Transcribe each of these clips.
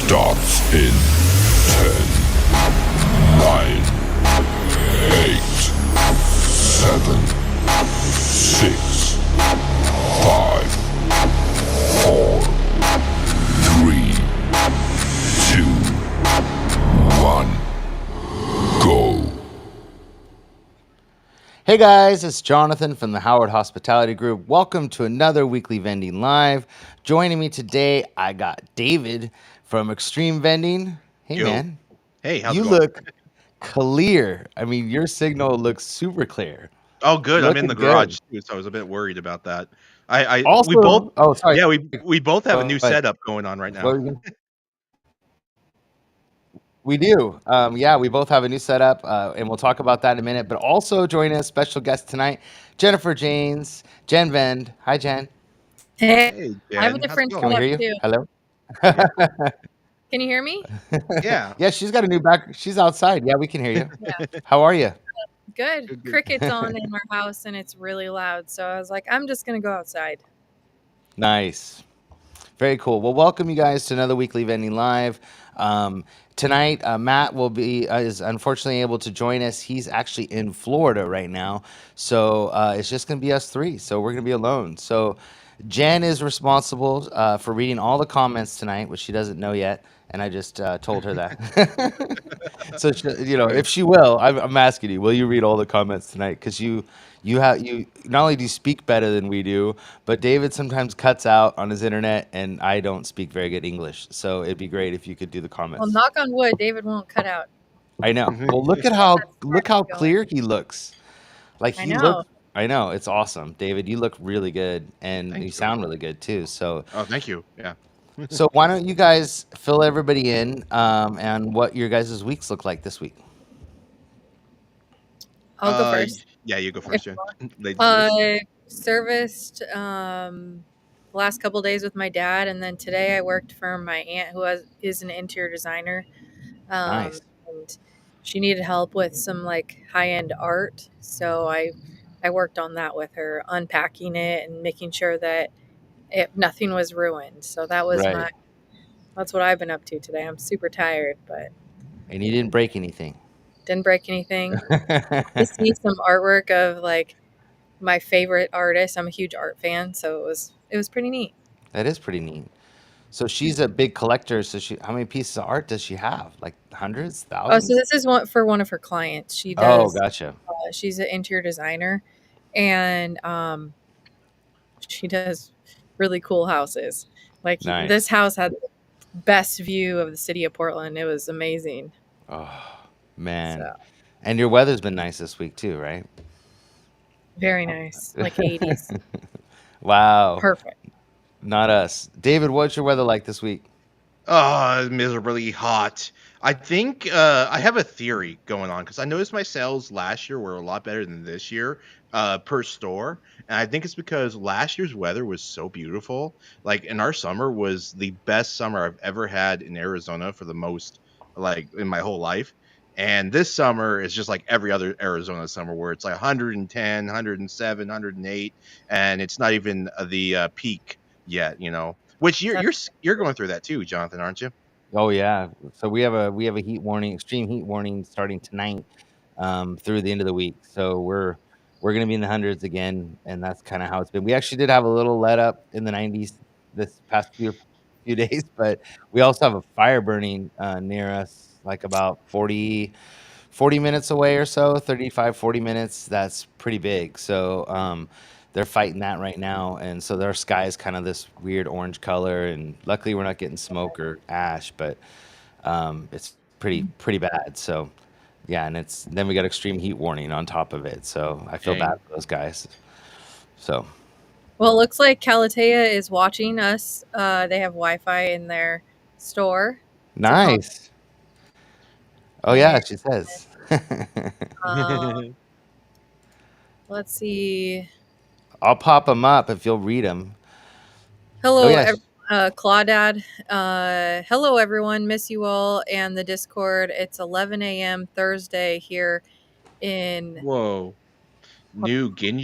starts in 10, 9, 8, 7, 6, 5, 4, 3, 2, 1, go. Hey guys, it's Jonathan from the Howard Hospitality Group. Welcome to another weekly Vending Live. Joining me today, I got David from Xtreme Vending. Hey Yo. man, Hey, how's you it going? look clear. I mean, your signal looks super clear. Oh, good. I'm in the Looking good. garage too, so I was a bit worried about that. We Also, both, oh sorry, yeah, we both have a new Go ahead. setup going on right What now. were you gonna- We do. Yeah, we both have a new setup, and we'll talk about that in a minute. But also joining us, special guest tonight, Jennifer Janes, Jen Vend. Hi, Jen. Hey, Hey, I have a Jen, how's it different Can we going? hear setup you? too. Hello. Yeah, Can you hear me? yeah. Yeah, she's got a new back. She's outside. Yeah, we can hear you. Yeah, How are you? good. Good, good. Cricket's on in our house and it's really loud. So I was like, I'm just going to go outside. Nice. Very cool. Well, welcome you guys to another weekly Vending Live. Tonight, Matt will be is unfortunately able to join us. He's actually in Florida right now, so it's just going to be us three. So we're going to be alone. So Jen is responsible for reading all the comments tonight, which she doesn't know yet, and I just told her that. So she, if she will, I'm asking you, will you read all the comments tonight? Because you not only do you speak better than we do, but David sometimes cuts out on his internet, and I don't speak very good English. So it'd be great if you could do the Well, comments. knock on wood, David won't cut out. I know. Well, look how clear he looks. Like I he know. look. I know, it's awesome, David. You look really good, and Thank you you. sound really good too. So Oh, thank you. Yeah. so why don't you guys fill everybody in and what your guys' weeks look like this week? I'll go first. Yeah, you go first, Jen. Ladies first. I serviced the last couple days with my dad, and then today I worked for my aunt who is an interior designer. Nice. And she needed help with some like high-end art. So I worked on that with her, unpacking it and making sure that nothing was ruined. So that was Right. that's what I've been up to today. I'm super tired, but And you didn't break anything. didn't break anything. I see some artwork of like my favorite artist. I'm a huge art fan, so it was pretty neat. That is pretty neat. So she's a big collector. So how many pieces of art does she have? Like hundreds, Oh, so thousands? this is one for one of her clients. She Oh, does. gotcha. She's an interior designer, and she does really cool houses. Like Nice. this house had the best view of the city of Portland. It was amazing. Oh, man. So And your weather's been nice this week too, right? very nice, like 80s. Wow. Perfect. Not us. David, what's your weather like this week? Miserably hot. I think I have a theory going on because I noticed my sales last year were a lot better than this year per store. And I think it's because last year's weather was so beautiful. Like, and our summer was the best summer I've ever had in Arizona for the most, like, in my whole life. And this summer is just like every other Arizona summer where it's like 110, 107, 108, and it's not even the peak yet, Which you're going through that too, Jonathan, aren't you? Oh yeah. So we have a heat warning, extreme heat warning starting tonight through the end of the week. So we're gonna be in the hundreds again, and that's kind of how it's been. We actually did have a little let up in the 90s this past few days, but we also have a fire burning near us, like about 40 minutes away or so, 35, 40 minutes. That's pretty big. So they're fighting that right now. And so their sky is kind of this weird orange color. And luckily we're not getting smoke or ash, but it's pretty bad. So yeah, and then we got extreme heat warning on top of it. So I feel Dang. bad for those guys. So Well, it looks like Calatea is watching us. They have Wi-Fi in their store. nice. Oh yeah, she says. Let's see. I'll pop them up if you'll read them. Hello, Oh yeah. Claudad. Hello, everyone. Miss you all and the Discord. It's 11 a.m. Thursday here in Whoa. New Guinea?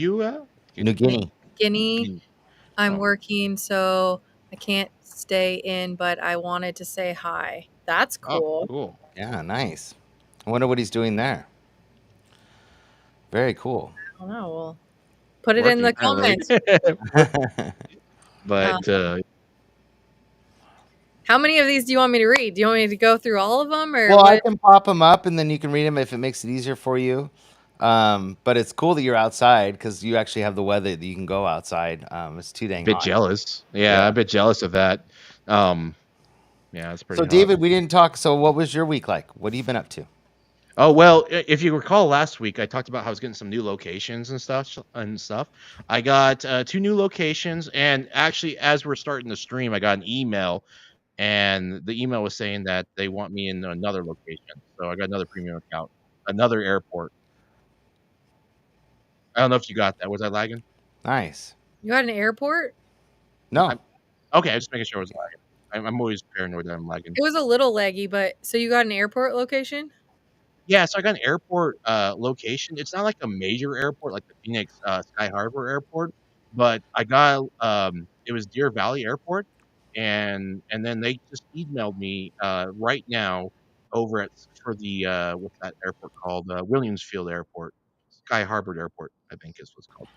New Guinea. Guinea. I'm Oh. working, so I can't stay in, but I wanted to say hi. That's Oh, cool. cool. Yeah, nice. I wonder what he's doing there. Very cool. I don't know. We'll put it in Working the apparently. comments. But How many of these do you want me to read? Do you want me to go through all of them, or Well, I what? can pop them up and then you can read them if it makes it easier for you. But it's cool that you're outside because you actually have the weather that you can go outside. It's too dang bit hot. jealous. Yeah, Yeah. I'm a bit jealous of that. Yeah, it's pretty So, hot. David, we didn't talk. So, what was your week like? What have you been up to? Oh well, if you recall last week, I talked about how I was getting some new locations and stuff. I got 2 new locations, and actually, as we're starting the stream, I got an email, and the email was saying that they want me in another location. So I got another premium account, another airport. I don't know if you got that. Was I lagging? Nice. You got an airport? No. Okay, I'm just making sure I was lagging. I'm always paranoid that I'm lagging. It was a little laggy, but so you got an airport location? Yeah, so I got an airport location. It's not like a major airport like the Phoenix Sky Harbor Airport, but I got it was Deer Valley Airport, and then they just emailed me right now over at for the what's that airport called? Williamsfield Airport, Sky Harbor Airport, I think is what's called.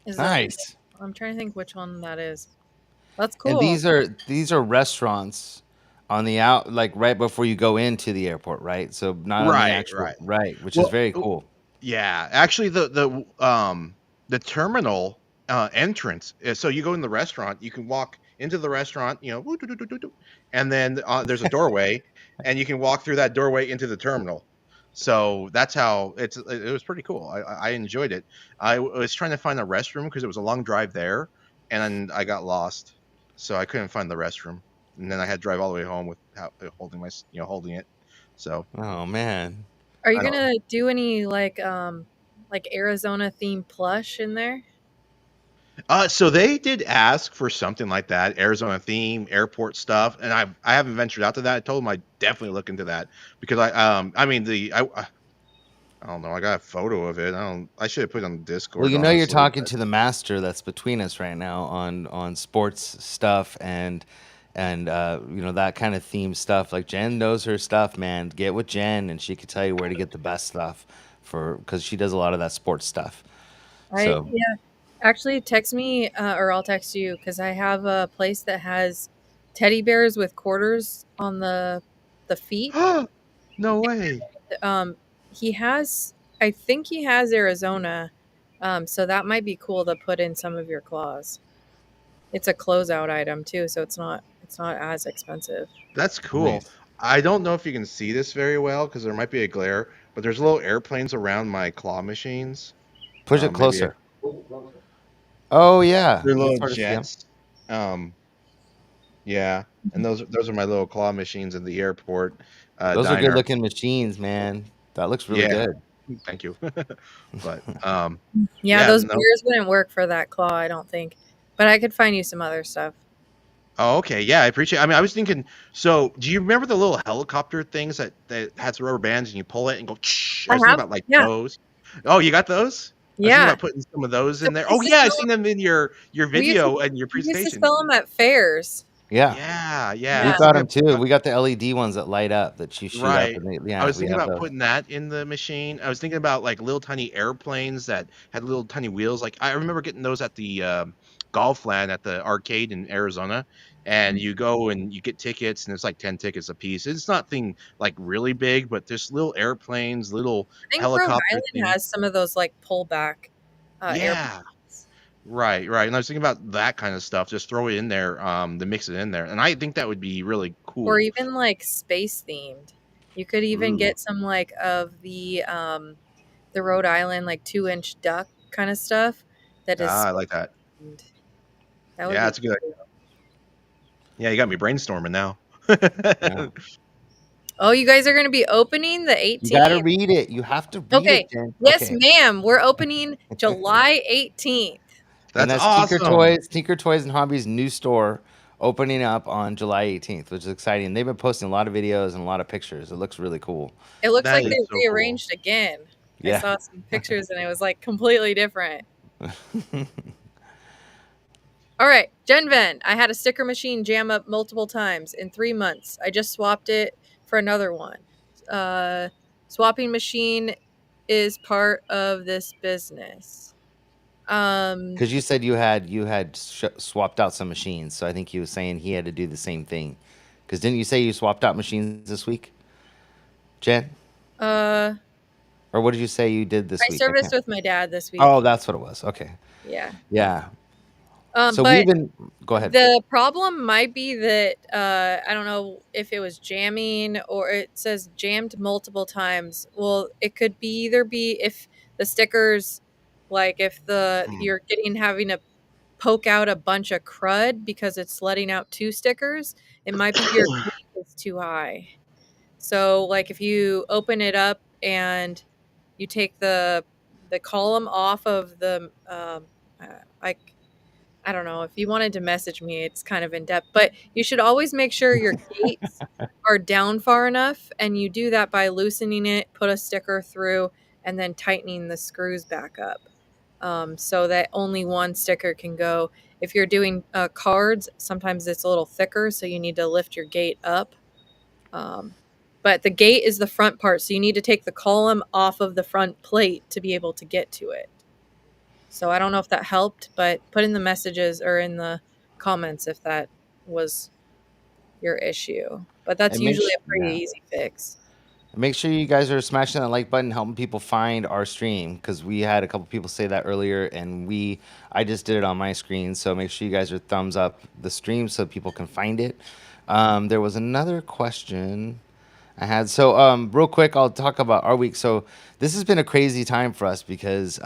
Is Nice. I'm trying to think which one that is. That's And cool. these are restaurants on the out, like right before you go into the airport, right? So not on the actual right, which is very cool. Yeah, actually, the terminal entrance. So you go in the restaurant, you can walk into the restaurant, woo, doo, doo, doo, doo, doo, and then there's a doorway, and you can walk through that doorway into the terminal. So that's how it was pretty cool. I enjoyed it. I was trying to find a restroom because it was a long drive there, and I got lost, so I couldn't find the restroom, and then I had to drive all the way home with holding it. So Oh man. Are you I don't- gonna do any like Arizona themed plush in there? So they did ask for something like that, Arizona theme, airport stuff, and I haven't ventured out to that. I told them I'd definitely look into that because I don't know, I got a photo of it. I should have put it on the Discord. Well, you're honestly, talking but- to the master that's between us right now on sports stuff and that kind of theme stuff. Like Jen knows her stuff, man. Get with Jen and she can tell you where to get the best stuff because she does a lot of that sports stuff. So Yeah. Actually, text me or I'll text you because I have a place that has teddy bears with quarters on the feet. No way. I think he has Arizona, so that might be cool to put in some of your claws. It's a closeout item too, so it's not as expensive. That's cool. Nice. I don't know if you can see this very well because there might be a glare, but there's little airplanes around my claw machines. Push it Maybe closer. Oh yeah. They're little That's hard to see 'em. jets. Yeah, and those are my little claw machines in the airport. Those are diner. good looking machines, man. That looks really Yeah. good. Thank you. But Yeah, those no. bears wouldn't work for that claw, I don't think. But I could find you some other stuff. Oh, okay. Yeah, I appreciate. I mean, I was thinking. So, do you remember the little helicopter things that has rubber bands and you pull it and go? I was thinking about like those. Oh, you got those? I was thinking about putting some of those in there. Oh yeah, I've seen them in your video and your We used to presentation. sell them at fairs. Yeah. Yeah. We got them too. We got the LED ones that light up that you shoot Right. up. And I was thinking about putting that in the machine. I was thinking about like little tiny airplanes that had little tiny wheels. Like I remember getting those at the golf land at the arcade in Arizona. And you go and you get tickets, and it's like 10 tickets a piece. It's nothing like really big, but there's little airplanes, little I think helicopter Rhode Island things. has some of those like pullback airplanes. Right. And I was thinking about that kind of stuff. Just throw it in there, to mix it in there, and I think that would be really cool. Or even like space themed. You could even get some like of the Rhode Island like 2-inch duck kind of stuff. That is. I like that. That would That's a good idea. Yeah, you got me brainstorming now. Yeah. Oh, you guys are going to be opening the 18th? You got to read it. You have to read it, Jen. Yes, ma'am. We're opening July 18th. That's awesome. Tinker Toys and Hobbies new store opening up on July 18th, which is exciting. They've been posting a lot of videos and a lot of pictures. It looks really cool. It looks That like they is so rearranged again. Yeah. I saw some pictures and it was like completely different. All right, GenVen. I had a sticker machine jam up multiple times in 3 months. I just swapped it for another one. Swapping machine is part of this business. Because you said you had swapped out some machines, so I think he was saying he had to do the same thing. Because didn't you say you swapped out machines this week, Jen? uh, Or what did you say you did this I week? I serviced can't. with my dad this week. Oh, that's what it was. Okay. Yeah. Yeah. So But we've been. Go ahead. the problem might be that I don't know if it was jamming or it says jammed multiple times. Well, it could be either be if the stickers, like if you're having to poke out a bunch of crud because it's letting out 2 stickers, it might be your gate is too high. So like if you open it up and you take the column off of the like I don't know if you wanted to message me, it's kind of in depth, but you should always make sure your gates are down far enough, and you do that by loosening it, put a sticker through, and then tightening the screws back up, so that only one sticker can go. If you're doing cards, sometimes it's a little thicker, so you need to lift your gate up. But the gate is the front part, so you need to take the column off of the front plate to be able to get to it. So I don't know if that helped, but put in the messages or in the comments if that was your issue. But that's And make usually sh- a pretty yeah. easy fix. Make sure you guys are smashing that like button, helping people find our stream, because we had a couple people say that earlier, and I just did it on my screen. So make sure you guys are thumbs up the stream so people can find it. There was another question I had. So real quick, I'll talk about our week. So this has been a crazy time for us because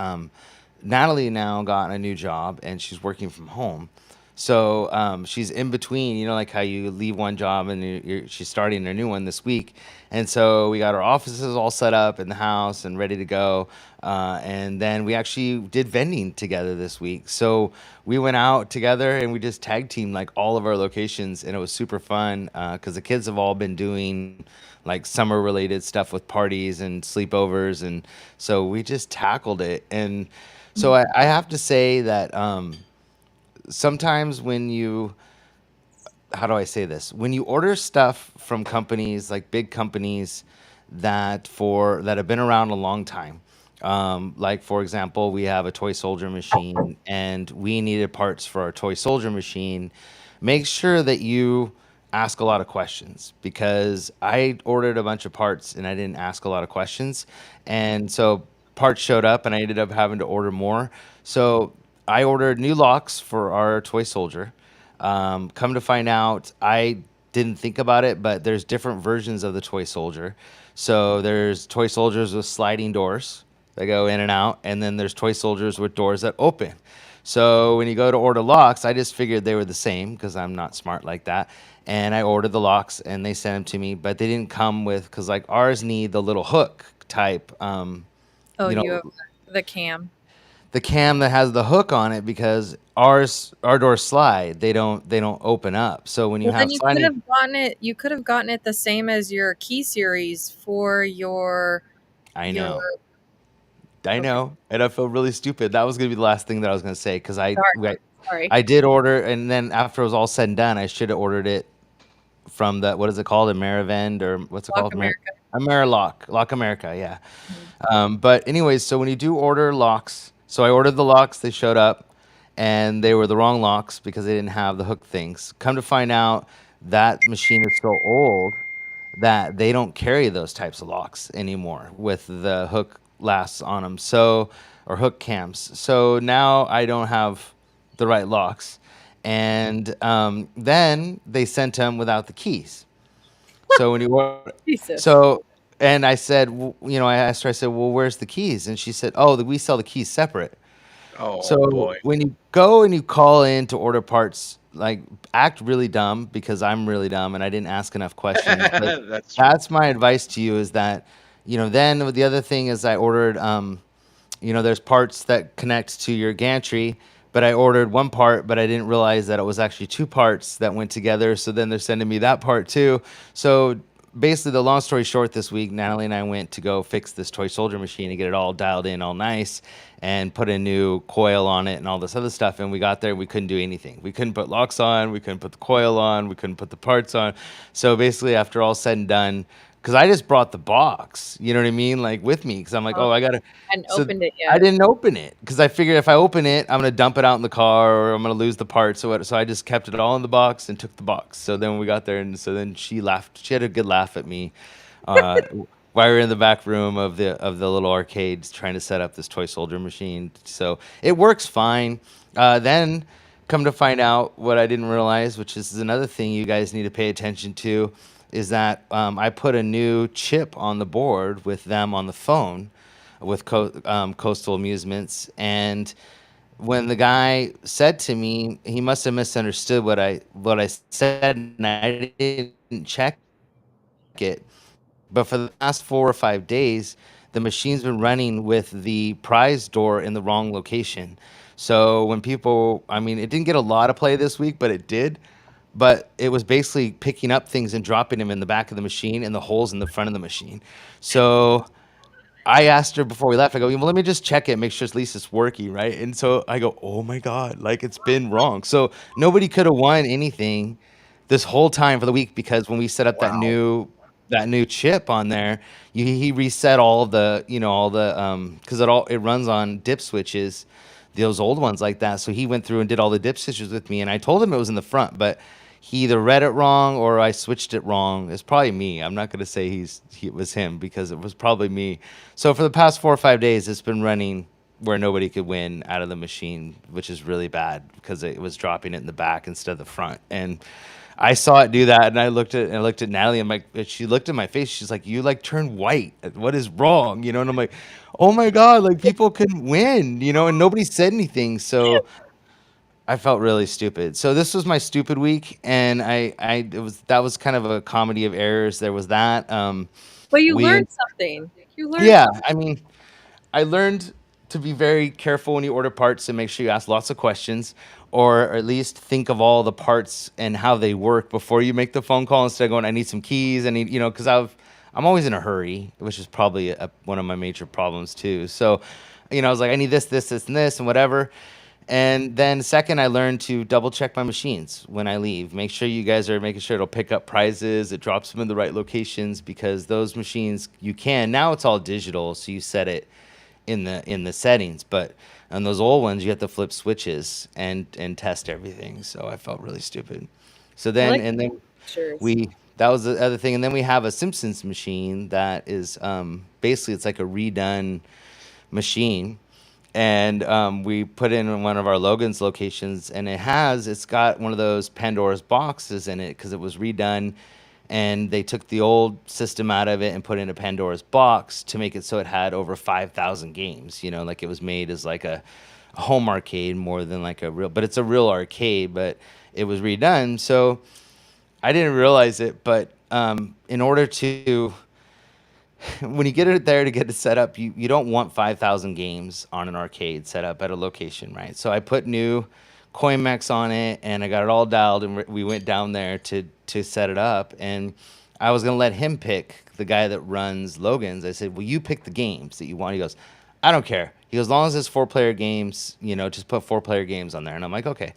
Natalie now got a new job and she's working from home. So she's in between, like how you leave one job and she's starting a new one this week. And so we got our offices all set up in the house and ready to go. And then we actually did vending together this week. So we went out together and we just tag teamed like all of our locations, and it was super fun because the kids have all been doing like summer related stuff with parties and sleepovers. And so we just tackled it. And so I have to say that sometimes how do I say this? When you order stuff from companies like big companies that have been around a long time, like for example, we have a toy soldier machine and we needed parts for our toy soldier machine. Make sure that you ask a lot of questions, because I ordered a bunch of parts and I didn't ask a lot of questions. And so parts showed up and I ended up having to order more. So I ordered new locks for our toy soldier. Come to find out, I didn't think about it, but there's different versions of the toy soldier. So there's toy soldiers with sliding doors that go in and out, and then there's toy soldiers with doors that open. So when you go to order locks, I just figured they were the same because I'm not smart like that. And I ordered the locks and they sent them to me, but they didn't come with, because like ours need the little hook type, Oh, you you know, have the cam. the cam that has the hook on it, because our doors slide. They don't open up. So when you Well, then have you could sliding, have gotten it. You could have gotten it the same as your key series for your I your. know. I Okay, know, and I feel really stupid. That was gonna be the last thing that I was gonna say, because sorry. I did order, and then after it was all said and done, I should have ordered it from the, what is it called, Amerivend, or what's it Block called, America. Lock America, yeah. Mhm. But anyways, so when you do order locks, so I ordered the locks, they showed up, and they were the wrong locks because they didn't have the hook things. Come to find out, that machine is so old that they don't carry those types of locks anymore with the hook lasts on them. So, or hook cams. So now I don't have the right locks. And then they sent them without the keys. So when you order, Jesus. so, and I said, I asked her, I said, well, where's the keys? And she said, oh, we sell the keys separate. Oh So boy. when you go and you call in to order parts, like, act really dumb, because I'm really dumb and I didn't ask enough questions. But That's true. that's my advice to you, is that, then the other thing is I ordered, there's parts that connect to your gantry, but I ordered one part, but I didn't realize that it was actually two parts that went together. So then they're sending me that part too. So basically, the long story short, this week, Natalie and I went to go fix this toy soldier machine and get it all dialed in, all nice, and put a new coil on it and all this other stuff. And we got there, we couldn't do anything. We couldn't put locks on, we couldn't put the coil on, we couldn't put the parts on. So basically, after all said and done, because I just brought the box, you know what I mean, like with me, because I'm like, oh, I gotta. And So opened it I yet. didn't open it because I figured if I open it, I'm gonna dump it out in the car or I'm gonna lose the parts. So I just kept it all in the box and took the box. So then we got there, and so then she laughed. She had a good laugh at me while we were in the back room of the little arcades trying to set up this toy soldier machine. So it works fine. Then come to find out what I didn't realize, which is another thing you guys need to pay attention to, is that I put a new chip on the board with them on the phone with Coastal Amusements. And when the guy said to me, he must have misunderstood what I said, and I didn't check it. But for the past 4 or 5 days, the machine's been running with the prize door in the wrong location. So when people, I mean, it didn't get a lot of play this week, but it did. But it was basically picking up things and dropping them in the back of the machine and the holes in the front of the machine. So I asked her before we left, I go, well, let me just check it, make sure at least it's working, right? And so I go, oh my God, like it's been wrong. So nobody could have won anything this whole time for the week because when we set up that new chip on there, he reset all the, because it runs on dip switches, those old ones like that. So he went through and did all the dip switches with me, and I told him it was in the front, but he either read it wrong or I switched it wrong. It's probably me. I'm not going to say it was him because it was probably me. So for the past 4 or 5 days, it's been running where nobody could win out of the machine, which is really bad because it was dropping it in the back instead of the front. And I saw it do that, and I looked at Natalie, and she looked at my face. She's like, "You like turned white. What is wrong?" And I'm like, "Oh my God! Like people couldn't win, and nobody said anything." So I felt really stupid. So this was my stupid week, and that was kind of a comedy of errors. There was that. But you we learned something. You learned Yeah, I mean, I learned to be very careful when you order parts and make sure you ask lots of questions, or at least think of all the parts and how they work before you make the phone call instead of going, I need some keys. I need, because I'm always in a hurry, which is probably one of my major problems too. So, I was like, I need this, this, this, and this, and whatever. And then second, I learned to double check my machines when I leave. Make sure you guys are making sure it'll pick up prizes. It drops them in the right locations because those machines now it's all digital. So you set it in the settings, but on those old ones, you have to flip switches and test everything. So I felt really stupid. So then, that was the other thing. And then we have a Simpsons machine that is, basically it's like a redone machine. And we put it in one of our Logan's locations, and it's got one of those Pandora's boxes in it because it was redone, and they took the old system out of it and put in a Pandora's box to make it so it had over 5,000 games. Like it was made as like a home arcade more than like but it's a real arcade, but it was redone. So I didn't realize it, but in order to when you get it there to get it set up, you don't want 5,000 games on an arcade set up at a location, right? So I put new CoinMex on it, and I got it all dialed, and we went down there to set it up. And I was going to let him pick, the guy that runs Logan's. I said, well, you pick the games that you want. He goes, I don't care. He goes, as long as it's 4-player games, just put 4-player games on there. And I'm like, okay.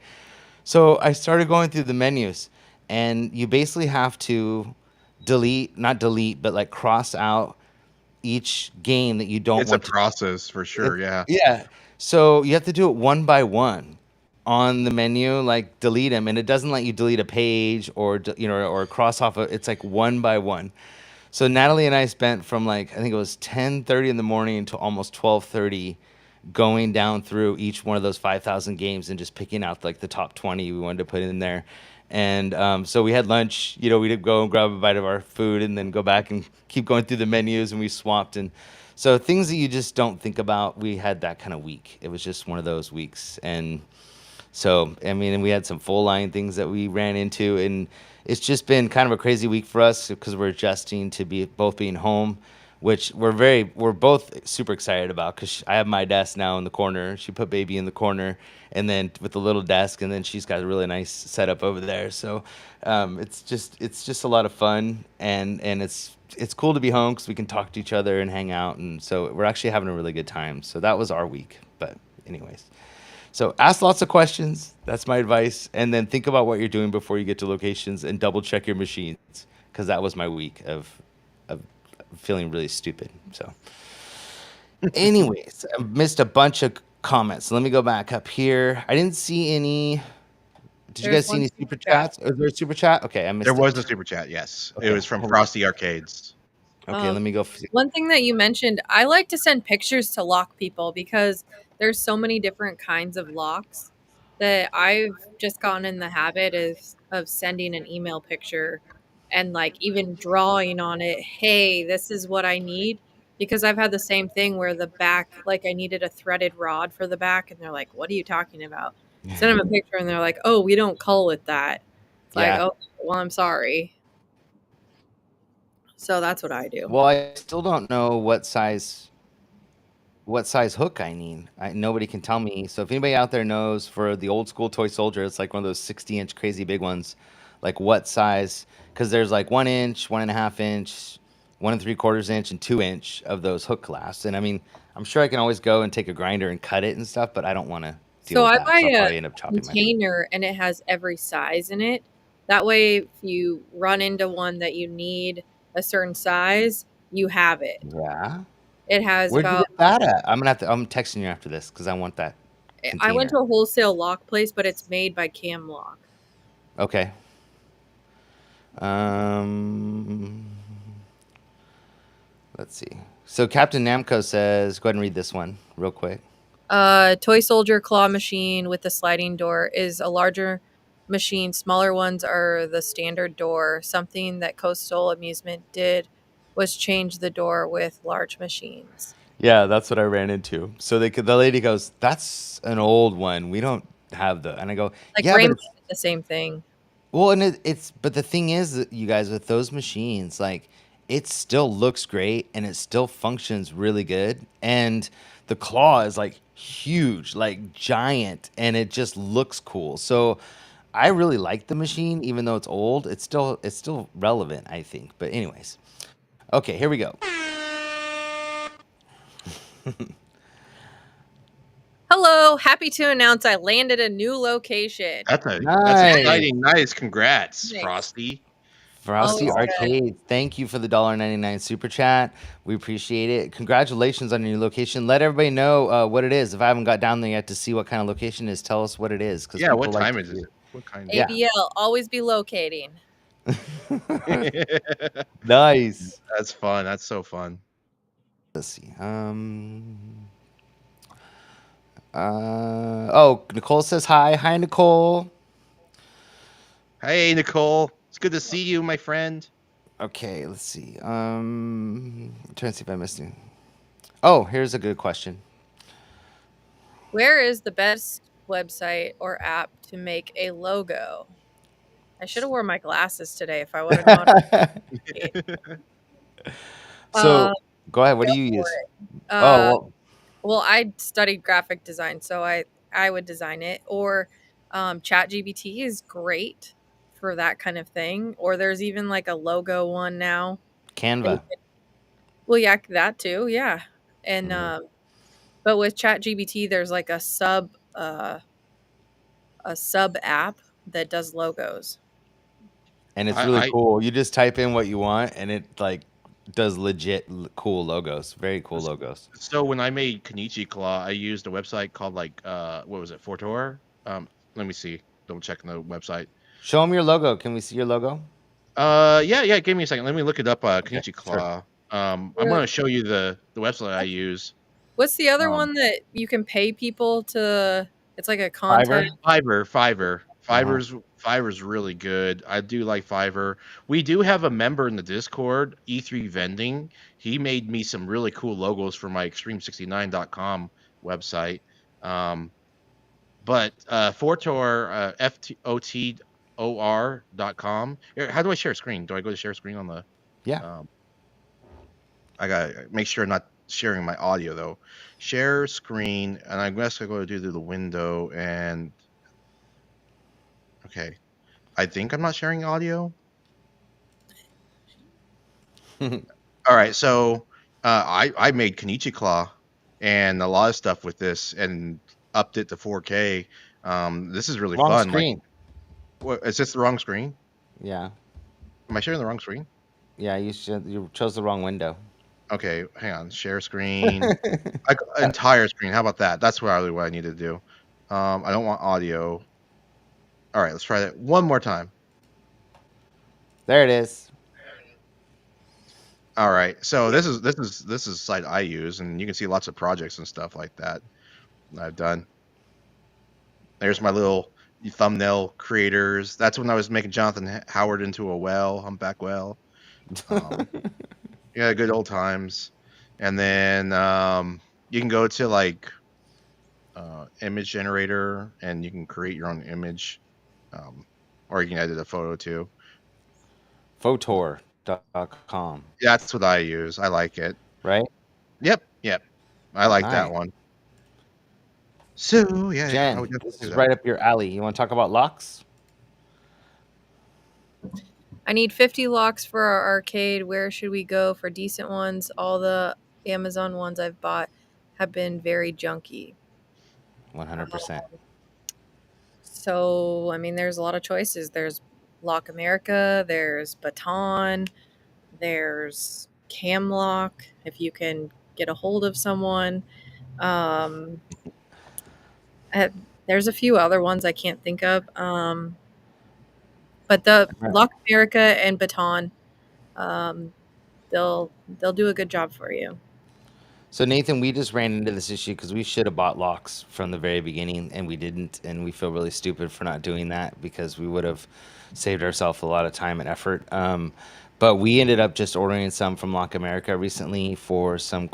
So I started going through the menus, and you basically have to not delete, but like cross out each game that you don't It's want. a process for sure. Yeah. Yeah. So you have to do it one by one on the menu, like delete them, and it doesn't let you delete a page or or cross off. It's like one by one. So Natalie and I spent from I think it was 10:30 in the morning until almost 12:30 going down through each one of those 5,000 games and just picking out like the top 20 we wanted to put in there. And so we had lunch, we'd go and grab a bite of our food and then go back and keep going through the menus, and we swapped. And so things that you just don't think about, we had that kind of week. It was just one of those weeks. And so, I mean, and we had some full line things that we ran into, and it's just been kind of a crazy week for us because we're adjusting to both being home which we're both super excited about because I have my desk now in the corner. She put baby in the corner, and then with the little desk, and then she's got a really nice setup over there. So it's just a lot of fun, and it's cool to be home because we can talk to each other and hang out, and so we're actually having a really good time. So that was our week. But anyways, so ask lots of questions. That's my advice, and then think about what you're doing before you get to locations, and double check your machines because that was my week of feeling really stupid. So, anyways, I missed a bunch of comments. So let me go back up here. I didn't see any. Did you There's guys see one any super super chat. chats? Is there a super chat? Okay, I There missed was it. a super chat. Yes, it Okay, was from hold on. Frosty Arcades. Okay, let me go. One thing that you mentioned, I like to send pictures to lock people because there's so many different kinds of locks that I've just gotten in the habit of sending an email picture and like even drawing on it, hey, this is what I need. Because I've had the same thing where the back, like I needed a threaded rod for the back, and they're like, what are you talking about? Send them a picture and they're like, oh, we don't cull with that. It's like, Yeah. oh, well, I'm sorry. So that's what I do. Well, I still don't know what size hook I need. Nobody can tell me. So if anybody out there knows for the old school toy soldier, it's like one of those 60-inch crazy big ones. Like what size? Because there's like 1 inch, 1.5 inch, 1 3/4 inch, and 2 inch of those hook clasps. And I mean, I'm sure I can always go and take a grinder and cut it and stuff, but I don't want to deal So with I that. buy So I'll a probably end up chopping my. container and it has every size in it. That way, if you run into one that you need a certain size, you have it. Yeah. It has Where'd you about, get that at? I'm texting you after this because I want that I went container. to a wholesale lock place, but it's made by Cam Lock. Okay. Um, let's see. So Captain Namco says, go ahead and read this one real quick. Toy Soldier claw machine with the sliding door is a larger machine. Smaller ones are the standard door. Something that Coastal Amusement did was change the door with large machines. Yeah, that's what I ran into. So the lady goes, "That's an old one. We don't have the." And I go, Like "Yeah, but Rainbow it's did the same thing. well, and it's but the thing is that you guys with those machines, like it still looks great and it still functions really good. And the claw is like huge, like giant, and it just looks cool. So I really like the machine, even though it's old. It's still relevant, I think. But anyways, okay, here we go. Hello, happy to announce I landed a new location. That's Nice. exciting. Nice, congrats, Nice. Frosty. Frosty Always good. Arcade, thank you for the $1.99 super chat. We appreciate it. Congratulations on your new location. Let everybody know what it is. If I haven't got down there yet to see what kind of location it is, tell us what it is. Because Yeah, people what like time to is it? hear. What kind? Yeah. ABL, always be locating. Nice. That's fun. That's so fun. Let's see. Oh, Nicole says hi. Hi, Nicole. Hey, Nicole. It's good to see you, my friend. Okay, let's see. I'm trying to see if I missed anything. Oh, here's a good question. Where is the best website or app to make a logo? I should have worn my glasses today if I would have known. So, go ahead. What do Go you for use? it. Oh, Well, I studied graphic design, so I would design it. Or ChatGPT is great for that kind of thing. Or there's even like a logo one now. Canva. Well, yeah, that too, yeah. And but with ChatGPT, there's like a sub app that does logos. And it's really I cool. You just type in what you want, and it like does legit cool logos. Very cool logos. so when I made Kenichi Claw, I used a website called like what was it, Fortor? Let me see. Double check the website. Show them your logo. Can we see your logo? Yeah. Give me a second. Let me look it up. Kenichi Sure. Claw. I'm gonna show you the website I use. What's the other Um, one that you can pay people to? It's like a content. Fiverr. Fiverr's really good. I do like Fiverr. We do have a member in the Discord, E3 Vending. He made me some really cool logos for my Xtreme69.com website. But Fortor, FOTOR.com. How do I share screen? Do I go to share screen on the? Yeah. I gotta make sure I'm not sharing my audio though. Share screen, and I guess I go to do the window and okay. I think I'm not sharing audio. All right, so I made Kenichi Claw and a lot of stuff with this and upped it to 4K. This is really Wrong fun. Like, screen. what is this the wrong screen? Yeah. Am I sharing the wrong screen? Yeah, you chose the wrong window. Okay, hang on. Share screen. Entire screen. How about that? That's really what I need to do. I don't want audio. All right, let's try that one more time. There it is. All right, so this is the site I use, and you can see lots of projects and stuff like that I've done. There's my little thumbnail creators. That's when I was making Jonathan Howard into a whale, humpback whale. Yeah, good old times. And then you can go to like image generator, and you can create your own image, or you can edit a photo too. Photor.com, Yeah, that's what I use. I like it. right? Yep. I like that Nice. one. So yeah, I Jen, would definitely this do is that. right up your alley. You want to talk about locks? I need 50 locks for our arcade. Where should we go for decent ones? All the Amazon ones I've bought have been very junky. 100%. So, I mean, there's a lot of choices. There's Lock America, there's Baton, there's Camlock, if you can get a hold of someone. Um, there's a few other ones I can't think of. But the Lock America and Baton, they'll do a good job for you. So Nathan, we just ran into this issue because we should have bought locks from the very beginning, and we didn't, and we feel really stupid for not doing that because we would have saved ourselves a lot of time and effort. But we ended up just ordering some from Lock America recently for some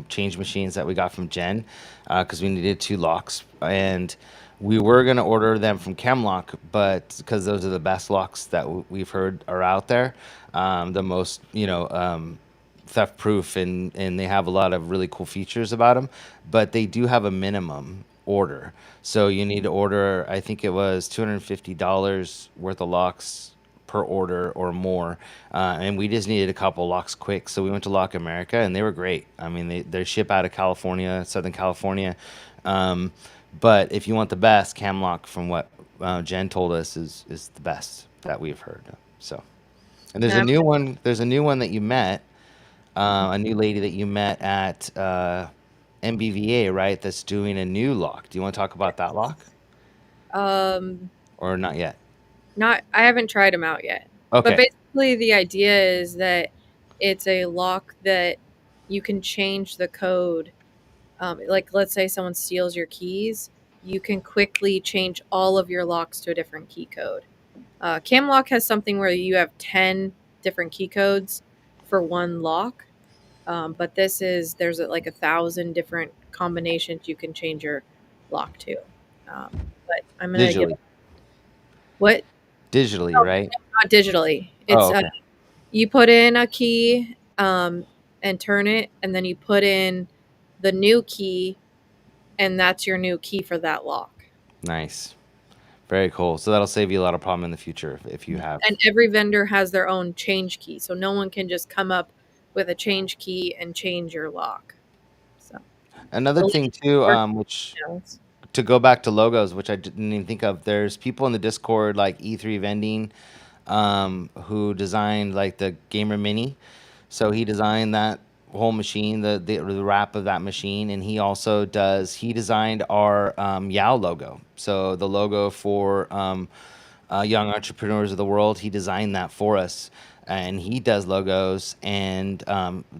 change machines that we got from Jen because we needed 2 locks, and we were going to order them from Camlock, but because those are the best locks that we've heard are out there, the most theft proof, and they have a lot of really cool features about them, but they do have a minimum order. So you need to order, I think it was $250 worth of locks per order or more. And we just needed a couple locks quick. So we went to Lock America, and they were great. I mean, they ship out of California, Southern California. But if you want the best, Camlock, from what Jen told us, is the best that we've heard. So, and there's a new one. There's a new one that you met. A new lady that you met at MBVA, right? That's doing a new lock. Do you want to talk about that lock? Or not yet? I haven't tried them out yet. Okay. But basically the idea is that it's a lock that you can change the code. Like, let's say someone steals your keys, you can quickly change all of your locks to a different key code. Camlock has something where you have 10 different key codes for one lock. But there's like 1,000 different combinations you can change your lock to. But I'm going to give what? Digitally, right? Not digitally. It's okay. You put in a key and turn it, and then you put in the new key, and that's your new key for that lock. Nice. Very cool. So that'll save you a lot of problem in the future if you have. And every vendor has their own change key, so no one can just come up with a change key and change your lock. So another thing too, which to go back to logos, which I didn't even think of. There's people in the Discord like E3 Vending, who designed like the Gamer Mini. So he designed that whole machine, the wrap of that machine, and he also designed our Yao logo. So the logo for Young Entrepreneurs of the World, he designed that for us, and he does logos, and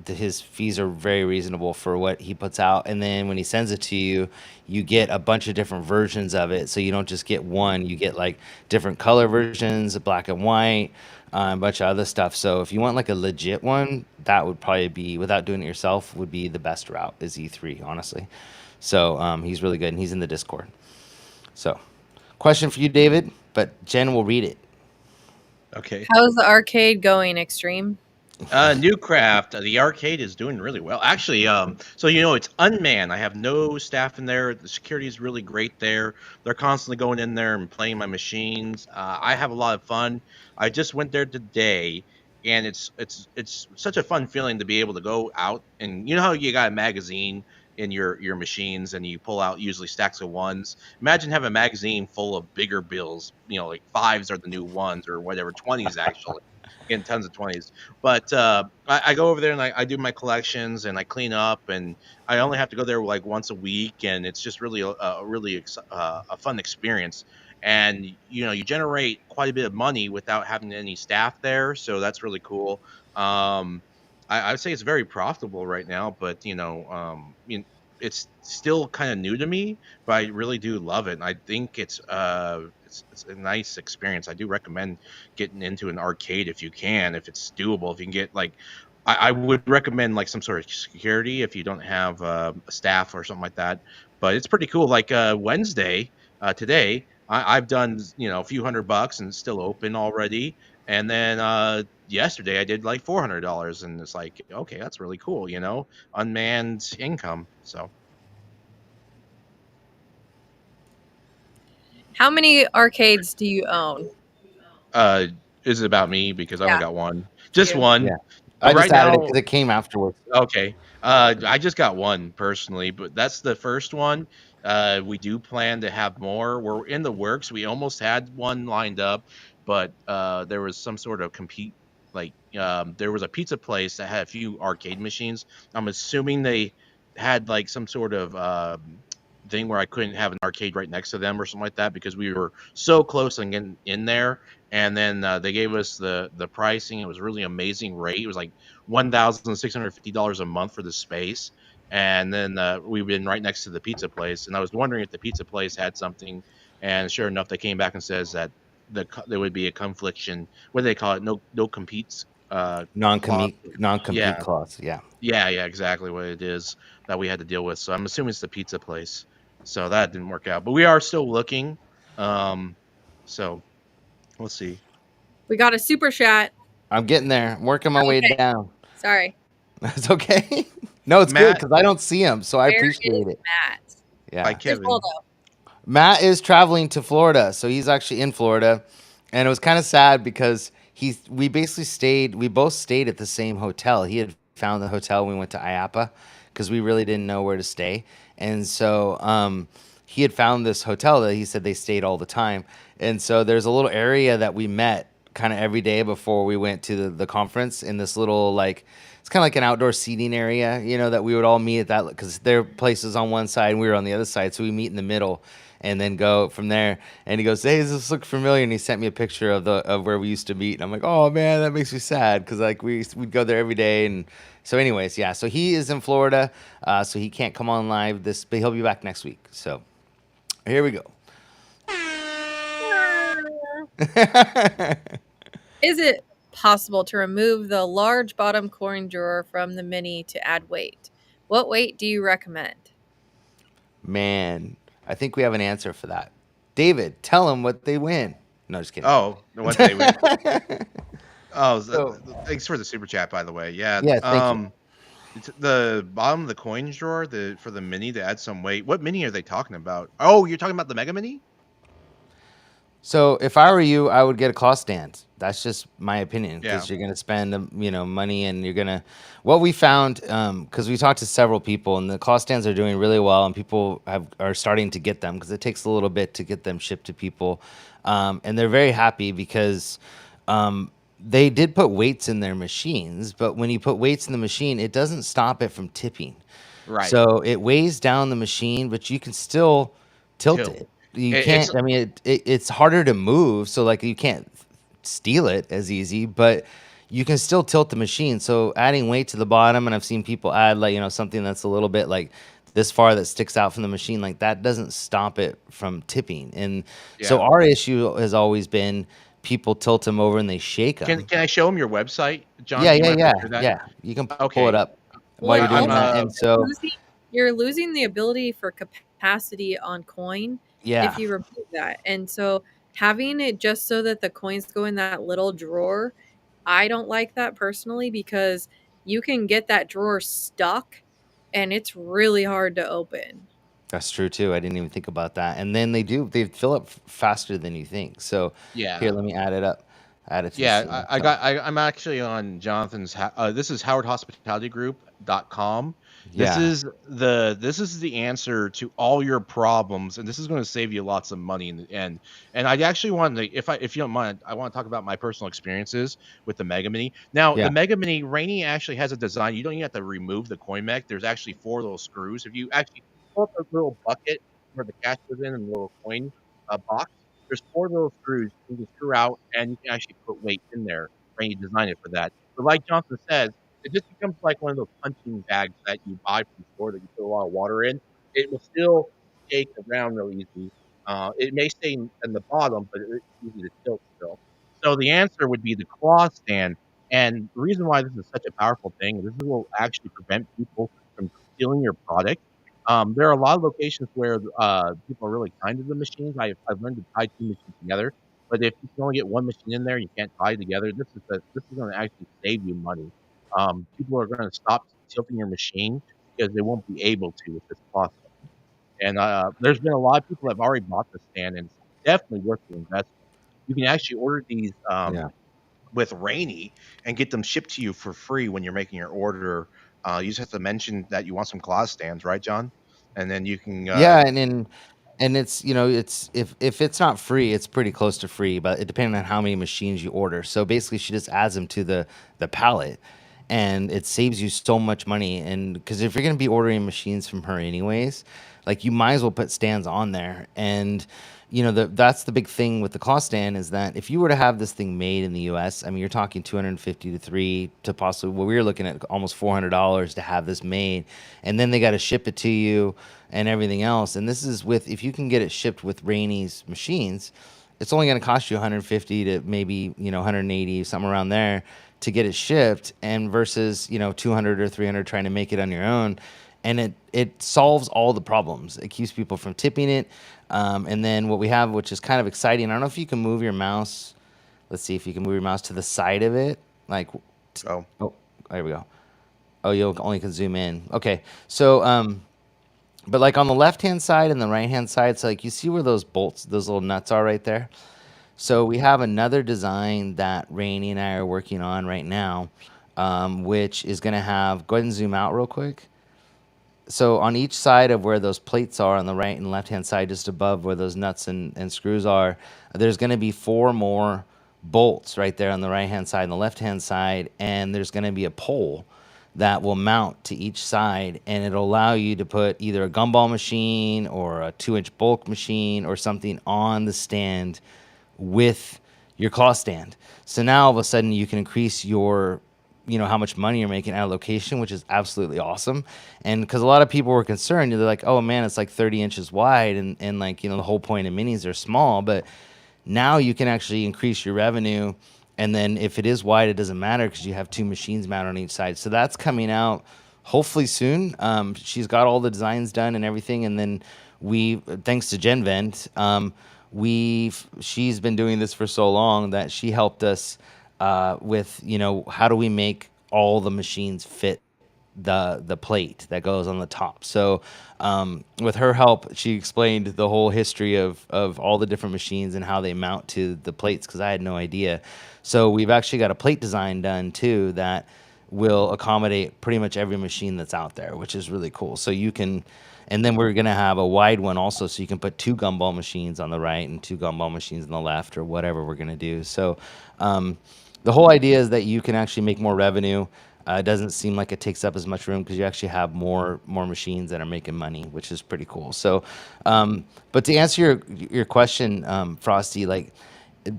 his fees are very reasonable for what he puts out. And then when he sends it to you, you get a bunch of different versions of it, so you don't just get one, you get like different color versions, black and white, a bunch of other stuff. So if you want like a legit one, that would probably be, without doing it yourself, would be the best route, is E3, honestly. So he's really good, and he's in the Discord. So question for you, David, but Jen will read it. Okay. How's the arcade going, Xtreme? New craft. The arcade is doing really well. Actually, so it's unmanned. I have no staff in there. The security is really great there. They're constantly going in there and playing my machines. I have a lot of fun. I just went there today, and it's such a fun feeling to be able to go out and how you got a magazine in your machines and you pull out usually stacks of ones. Imagine having a magazine full of bigger bills. Like fives are the new ones or whatever, 20s actually, getting tons of 20s. But I go over there and I do my collections and I clean up, and I only have to go there like once a week, and it's just really a fun experience. And you generate quite a bit of money without having any staff there, so that's really cool. Um, I would say it's very profitable right now, but it's still kind of new to me, but I really do love it. And I think it's a nice experience. I do recommend getting into an arcade if you can, if it's doable. If you can get like, I would recommend like some sort of security if you don't have a staff or something like that. But it's pretty cool. Like Wednesday, today, I've done a few $100 and it's still open already. And then yesterday I did like $400, and it's like, okay, that's really cool. Unmanned income. So. How many arcades do you own? Is it about me? Because I Yeah. only got one. Just You. one. Yeah. I just Right added it now, because it came afterwards. okay. I just got one personally, but that's the first one. We do plan to have more. We're in the works. We almost had one lined up, but there was some sort of compete. Like there was a pizza place that had a few arcade machines. I'm assuming they had like some sort of thing where I couldn't have an arcade right next to them or something like that, because we were so close and getting in there. And then they gave us the pricing. It was really amazing rate. It was like $1,650 a month for the space. And then we've been right next to the pizza place, and I was wondering if the pizza place had something. And sure enough, they came back and says that there would be a confliction. What do they call it? No competes. Clause. Non-compete Yeah, clause. Yeah. yeah, exactly what it is that we had to deal with. So I'm assuming it's the pizza place. So that didn't work out, but we are still looking. So we'll see. We got a super chat. I'm getting there. I'm working my way Okay. down. Sorry. It's okay. No, it's good Matt, because I don't see him, so I Where appreciate is it. Matt? Yeah. by Where's Kevin. Waldo? Matt is traveling to Florida, so he's actually in Florida, and it was kind of sad because we both stayed at the same hotel. He had found the hotel when we went to IAPA because we really didn't know where to stay, and so he had found this hotel that he said they stayed all the time, and so there's a little area that we met kind of every day before we went to the conference in this little like. It's kind of like an outdoor seating area, that we would all meet at that because their place is on one side and we were on the other side. So we meet in the middle and then go from there. And he goes, "Hey, does this look familiar?" And he sent me a picture of where we used to meet. And I'm like, "Oh man, that makes me sad," because like we'd go there every day. And so, anyways, yeah. So he is in Florida, so he can't come on live but he'll be back next week. So here we go. Is it possible to remove the large bottom coin drawer from the mini to add weight? What weight do you recommend? Man, I think we have an answer for that. David, tell them what they win. No, just kidding. Oh, what they win. Oh, So- thanks for the super chat, by the way. Yeah. Yeah, thank you. It's the bottom of the coins drawer, for the mini to add some weight. What mini are they talking about? Oh, you're talking about the Mega Mini? So if I were you, I would get a claw stand. That's just my opinion because Yeah. you're going to spend money and you're going to. What we found because we talked to several people and the claw stands are doing really well and people are starting to get them because it takes a little bit to get them shipped to people, and they're very happy because. They did put weights in their machines, but when you put weights in the machine, it doesn't stop it from tipping. Right. So it weighs down the machine, but you can still tilt it. You It's- can't. I mean, it's harder to move, so like you can't steal it as easy, but you can still tilt the machine. So adding weight to the bottom, and I've seen people add like something that's a little bit like this far that sticks out from the machine, like that doesn't stop it from tipping. And so Yeah. our issue has always been people tilt them over and they shake them. Can I show them your website, John? Yeah, Do you mind yeah. picture that? Yeah, you can pull Okay. it up while you're Well, doing that. I'm, And so, you're losing the ability for capacity on coin yeah, if you remove that. And so having it just so that the coins go in that little drawer I don't like that personally because you can get that drawer stuck and it's really hard to open. That's true too. I didn't even think about that. And then they fill up faster than you think. So here, Yeah. let me add it up. Add it to the Yeah, scene. I'm actually on Jonathan's. This is HowardHospitalityGroup.com. This Yeah. is the answer to all your problems, and this is going to save you lots of money in the end. And I actually wanted to, if you don't mind, I want to talk about my personal experiences with the Mega Mini. Now, the Yeah. Mega Mini Rainy actually has a design. You don't even have to remove the coin mech. There's actually 4 little screws. If you actually pull up a little bucket where the cash goes in and the little coin box, there's 4 little screws you can screw out, and you can actually put weight in there when you design it for that. But like Johnson says, it just becomes like one of those punching bags that you buy from the store that you put a lot of water in. It will still shake around real easy. It may stay in the bottom, but it's easy to tilt still. So the answer would be the claw stand. And the reason why this is such a powerful thing, this will actually prevent people from stealing your product. There are a lot of locations where people are really kind to the machines. I've learned to tie 2 machines together, but if you can only get 1 machine in there, you can't tie together. This is going to actually save you money. People are going to stop tilting your machine because they won't be able to with this cost. And there's been a lot of people that have already bought the stand, and it's definitely worth the investment. You can actually order these Yeah. with Rainy and get them shipped to you for free when you're making your order. You just have to mention that you want some claw stands, right, John? And then you can Yeah, and it's it's if it's not free, it's pretty close to free, but it depending on how many machines you order. So basically, she just adds them to the pallet, and it saves you so much money. And because if you're gonna be ordering machines from her anyways, like you might as well put stands on there. And that's the big thing with the claw stand is that if you were to have this thing made in the U.S., I mean, you're talking 250 to 3 to possibly we were looking at almost $400 to have this made, and then they got to ship it to you and everything else. And this is with if you can get it shipped with Rainey's machines, it's only going to cost you 150 to maybe 180 something around there to get it shipped, and versus 200 or 300 trying to make it on your own. And it solves all the problems. It keeps people from tipping it. And then what we have, which is kind of exciting, I don't know if you can move your mouse. Let's see if you can move your mouse to the side of it. Like, oh, there we go. Oh, you only can zoom in. Okay, so but like on the left hand side and the right hand side, so like you see where those bolts, those little nuts are right there. So we have another design that Rainey and I are working on right now, which is going to have. Go ahead and zoom out real quick. So on each side of where those plates are on the right and left hand side, just above where those nuts and screws are, there's going to be 4 more bolts right there on the right hand side and the left hand side, and there's going to be a pole that will mount to each side, and it'll allow you to put either a gumball machine or a 2-inch bulk machine or something on the stand with your claw stand. So now all of a sudden you can increase your how much money you're making at a location, which is absolutely awesome. And because a lot of people were concerned, they're like, oh man, it's like 30 inches wide, and like the whole point of minis are small. But now you can actually increase your revenue, and then if it is wide, it doesn't matter because you have 2 machines mounted on each side. So that's coming out hopefully soon. She's got all the designs done and everything, and then thanks to GenVent, she's been doing this for so long that she helped us with how do we make all the machines fit the plate that goes on the top. So with her help, she explained the whole history of all the different machines and how they mount to the plates, because I had no idea. So we've actually got a plate design done too that will accommodate pretty much every machine that's out there, which is really cool. So you can, and then we're going to have a wide one also, so you can put 2 gumball machines on the right and 2 gumball machines on the left, or whatever we're going to do. So the whole idea is that you can actually make more revenue. It doesn't seem like it takes up as much room because you actually have more machines that are making money, which is pretty cool. So, but to answer your question, Frosty, like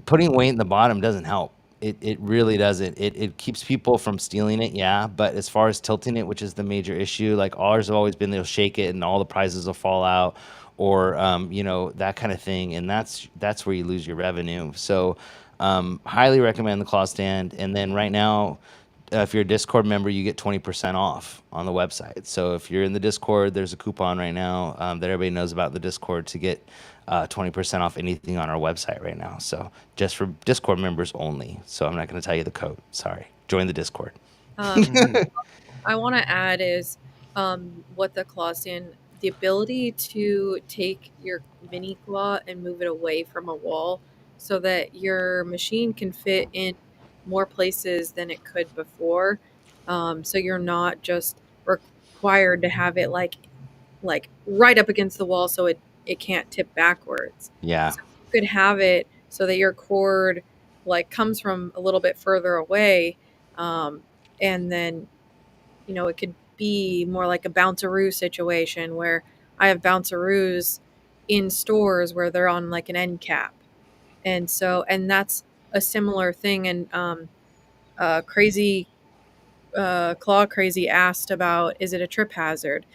putting weight in the bottom doesn't help. It really doesn't. It keeps people from stealing it, yeah. But as far as tilting it, which is the major issue, like ours have always been they'll shake it and all the prizes will fall out, or that kind of thing, and that's where you lose your revenue. So highly recommend the claw stand. And then right now, if you're a Discord member, you get 20% off on the website. So if you're in the Discord, there's a coupon right now that everybody knows about the Discord to get 20% off anything on our website right now. So just for Discord members only. So I'm not going to tell you the code. Sorry. Join the Discord. I want to add is what the claw's in, the ability to take your mini claw and move it away from a wall so that your machine can fit in more places than it could before. So you're not just required to have it like right up against the wall so it can't tip backwards. Yeah. So you could have it so that your cord like comes from a little bit further away, and then it could be more like a bounceroo situation where I have bounceroos in stores where they're on like an end cap. And that's a similar thing. And Crazy Claw Crazy asked about, is it a trip hazard?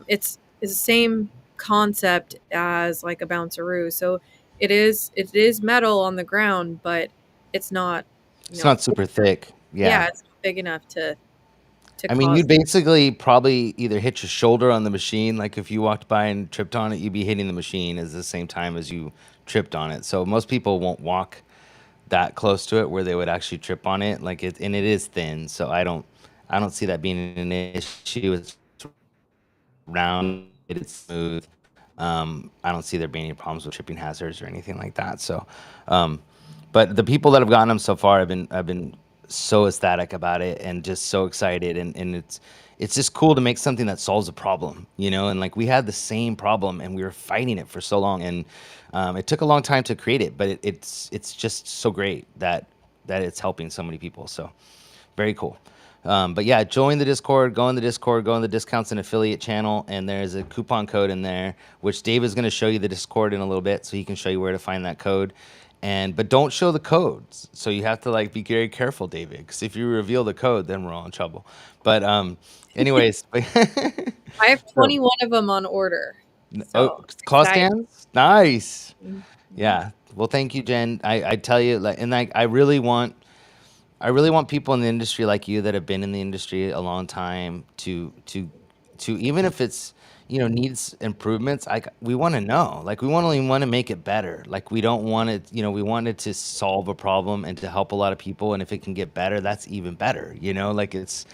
It's the same concept as like a bounceroo. So it is metal on the ground, but it's not It's not super thick. Yeah. it's not big enough to I mean, cause you'd basically probably either hit your shoulder on the machine, like if you walked by and tripped on it, you'd be hitting the machine at the same time as you tripped on it. So most people won't walk that close to it where they would actually trip on it. Like and it is thin, so I don't see that being an issue. It's round, it's smooth. I don't see there being any problems with tripping hazards or anything like that. So, but the people that have gotten them so far have been so ecstatic about it and just so excited, and it's just cool to make something that solves a problem, and like we had the same problem and we were fighting it for so long, and it took a long time to create it, but it's just so great that it's helping so many people. So very cool. But yeah, join the Discord, go in the Discord, go in the discounts and affiliate channel, and there's a coupon code in there, which Dave is going to show you the Discord in a little bit, so he can show you where to find that code. But don't show the codes. So you have to like be very careful, David, because if you reveal the code, then we're all in trouble. But anyways, I have 21 of them on order. So claw stands, nice. Mhm. Yeah. Well, thank you, Jen. I tell you, like, and like I really want people in the industry like you that have been in the industry a long time to even if it's needs improvements, we want to know, like we want to make it better. Like we don't want it, we want it to solve a problem and to help a lot of people, and if it can get better, that's even better. Like it's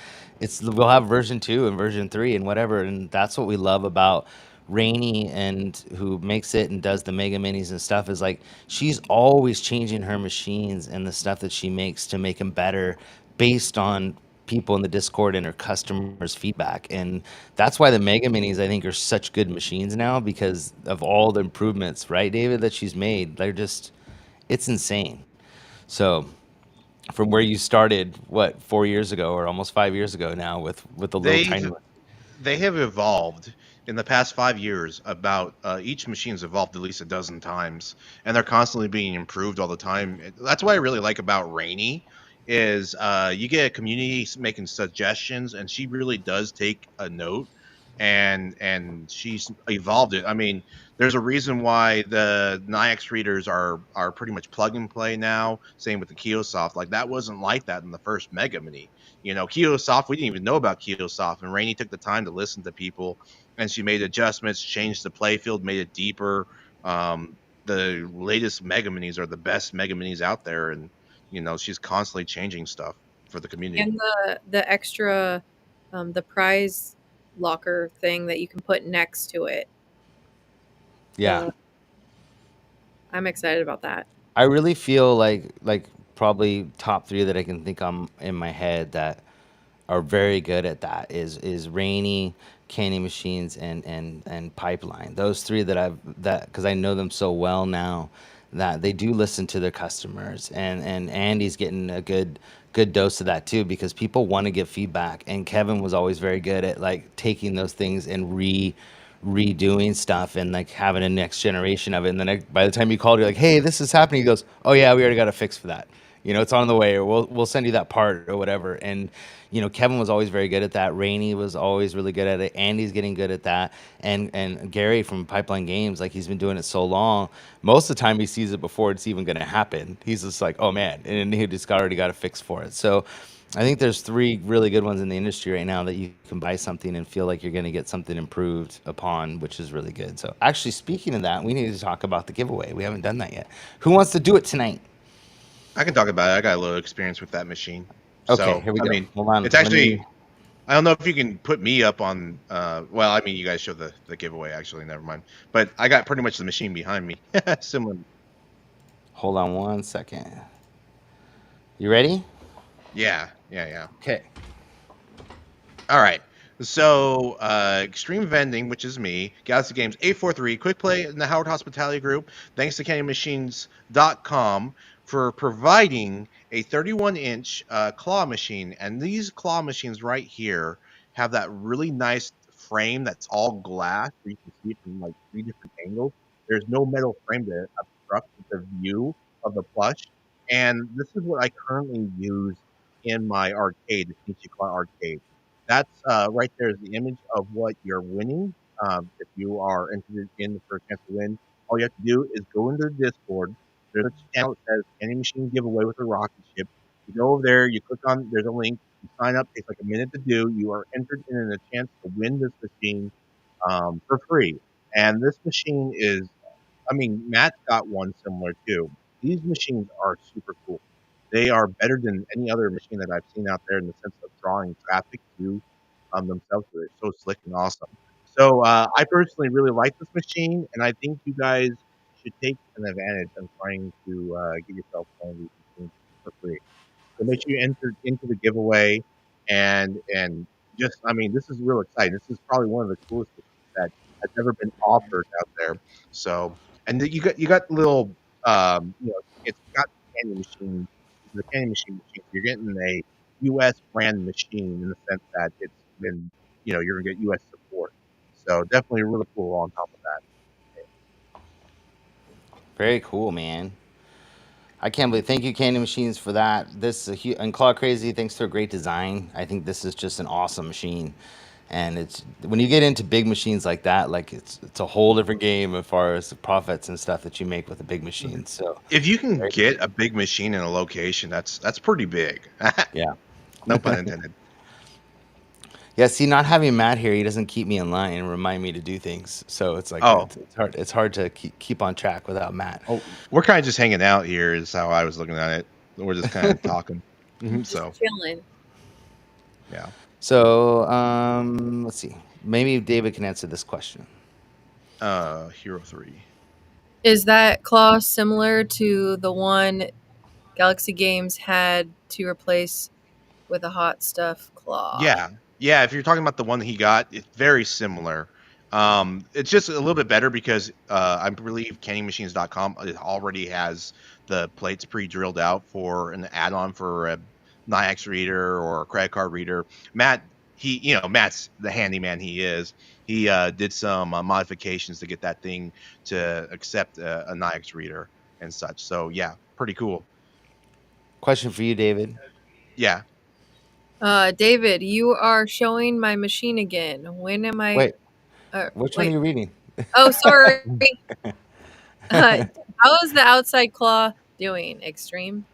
we'll have version 2 and version 3 and whatever, and that's what we love about Rainey, and who makes it and does the Mega Minis and stuff, is like she's always changing her machines and the stuff that she makes to make them better based on people in the Discord and her customers' feedback. And that's why the Mega Minis, I think, are such good machines now, because of all the improvements, right, David, that she's made. They're just, it's insane. So from where you started, what, 4 years ago or almost 5 years ago now with the little tiny one. They have evolved in the past 5 years. About each machine's evolved at least a dozen times, and they're constantly being improved all the time. That's what I really like about Rainey, is you get a community making suggestions, and she really does take a note, and she's evolved it. I mean, there's a reason why the Nyax readers are pretty much plug and play now. Same with the Kiosoft. Like that wasn't like that in the first Mega Mini. Kiosoft, we didn't even know about Kiosoft, and Rainey took the time to listen to people, and she made adjustments, changed the playfield, made it deeper. The latest Mega Minis are the best Mega Minis out there, and she's constantly changing stuff for the community. And the extra, the prize locker thing that you can put next to it. Yeah. I'm excited about that. I really feel like probably top 3 that I can think on in my head that are very good at that is Rainy, Candy Machines, and Pipeline. Those 3 because I know them so well now, that they do listen to their customers, and Andy's getting a good dose of that too, because people want to give feedback, and Kevin was always very good at like taking those things and redoing stuff and like having a next generation of it. And then by the time you called, you're like, hey, this is happening. He goes, oh yeah, we already got a fix for that. It's on the way, or we'll send you that part or whatever. And Kevin was always very good at that. Rainey was always really good at it. Andy's getting good at that. And Gary from Pipeline Games, like he's been doing it so long, most of the time he sees it before it's even going to happen. He's just like, oh man, and he just already got a fix for it. So I think there's 3 really good ones in the industry right now that you can buy something and feel like you're going to get something improved upon, which is really good. So, actually, speaking of that, we need to talk about the giveaway. We haven't done that yet. Who wants to do it tonight? I can talk about it. I got a little experience with that machine. Okay, So, here we I go. mean, Hold on. it's actually, I don't know if you can put me up on, well, I mean, you guys showed the giveaway, actually, never mind. But I got pretty much the machine behind me. Similar. Hold on one second. You ready? Yeah. Okay. All right. So, Xtreme Vending, which is me, Galaxy Games 843, Quick Play, and the Howard Hospitality Group, thanks to CandyMachines.com for providing a 31-inch claw machine. And these claw machines right here have that really nice frame that's all glass, where you can see it from like 3 different angles. There's no metal frame to obstruct the view of the plush. And this is what I currently use in my arcade, the Peachy Claw arcade. That's right there is the image of what you're winning. If you are entered in for a chance to win, all you have to do is go into the Discord. There's a channel that says any machine giveaway with a rocket ship. You go over there, you click on, there's a link, you sign up, takes like a minute to do. You are entered in a chance to win this machine for free. And this machine is, I mean, Matt's got one similar too. These machines are super cool. They are better than any other machine that I've seen out there in the sense of drawing traffic to themselves. They're so slick and awesome. So I personally really like this machine, and I think you guys should take an advantage of trying to get yourself one of these machines for free. So make sure you enter into the giveaway, and just I mean this is real exciting. This is probably one of the coolest machines that has ever been offered out there. So and you got little it's got candy machine. The candy machine. You're getting a U.S. brand machine in the sense that it's been you're gonna get U.S. support. So definitely really cool on top of that. Very cool, man. I can't believe. Thank you, Candy Machines, for that. This is a huge and Claw Crazy. Thanks to a great design. I think this is just an awesome machine. And it's when you get into big machines like that, like it's a whole different game as far as the profits and stuff that you make with a big machine. So If you can very get a big machine in a location, that's pretty big. yeah. No pun intended. Yeah, see, not having Matt here, he doesn't keep me in line and remind me to do things. So it's like Oh. it's hard. It's hard to keep on track without Matt. Oh, we're kind of just hanging out here. Is how I was looking at it. We're just kind of talking. So Chilling. yeah. So let's see. Maybe David can answer this question. Hero 3. Is that claw similar to the one Galaxy Games had to replace with a hot stuff claw? Yeah. If you're talking about the one that he got, it's very similar. It's just a little bit better because I believe CandyMachines.com it already has the plates pre-drilled out for an add-on for a NIAX reader or a credit card reader. Matt, Matt's the handyman he is. He did some modifications to get that thing to accept a NIAX reader and such. So yeah, pretty cool. Question for you, David. Yeah. David, you are showing my machine again. When am I? Wait, which one are you reading? Oh, sorry. How is the outside claw doing? Extreme?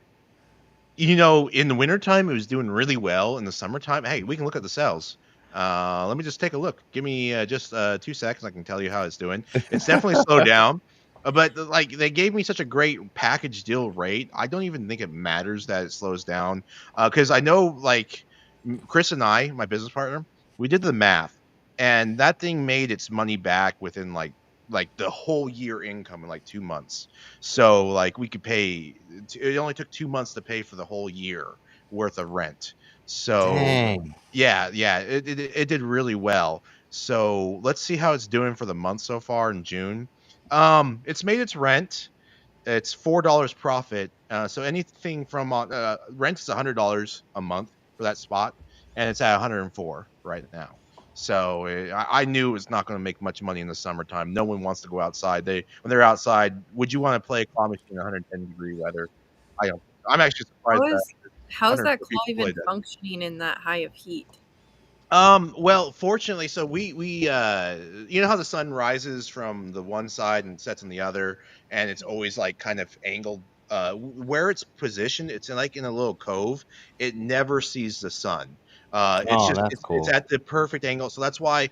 In the wintertime, it was doing really well. In the summertime, hey, we can look at the sales. Let me just take a look. Give me just 2 seconds. I can tell you how it's doing. It's definitely slowed down. But like they gave me such a great package deal rate. I don't even think it matters that it slows down. Because I know like Chris and I, my business partner, we did the math. And that thing made its money back within like the whole year income in like 2 months. So like we could pay. It only took 2 months to pay for the whole year worth of rent. So Dang. yeah, it did really well. So let's see how it's doing for the month so far in June. It's made its rent. It's $4 profit. So anything from rent is $100 a month for that spot, and it's at 104 right now. So I knew it was not going to make much money in the summertime. No one wants to go outside. When they're outside, would you want to play a claw machine in 110-degree weather? I don't. I'm actually surprised How's that 104 claw people even played that. functioning in that high of heat? Well, fortunately, so we you know how the sun rises from the one side and sets on the other, and it's always like kind of angled where it's positioned, it's in a little cove. It never sees the sun. It's Oh, just that's it's cool. at the perfect angle. So that's why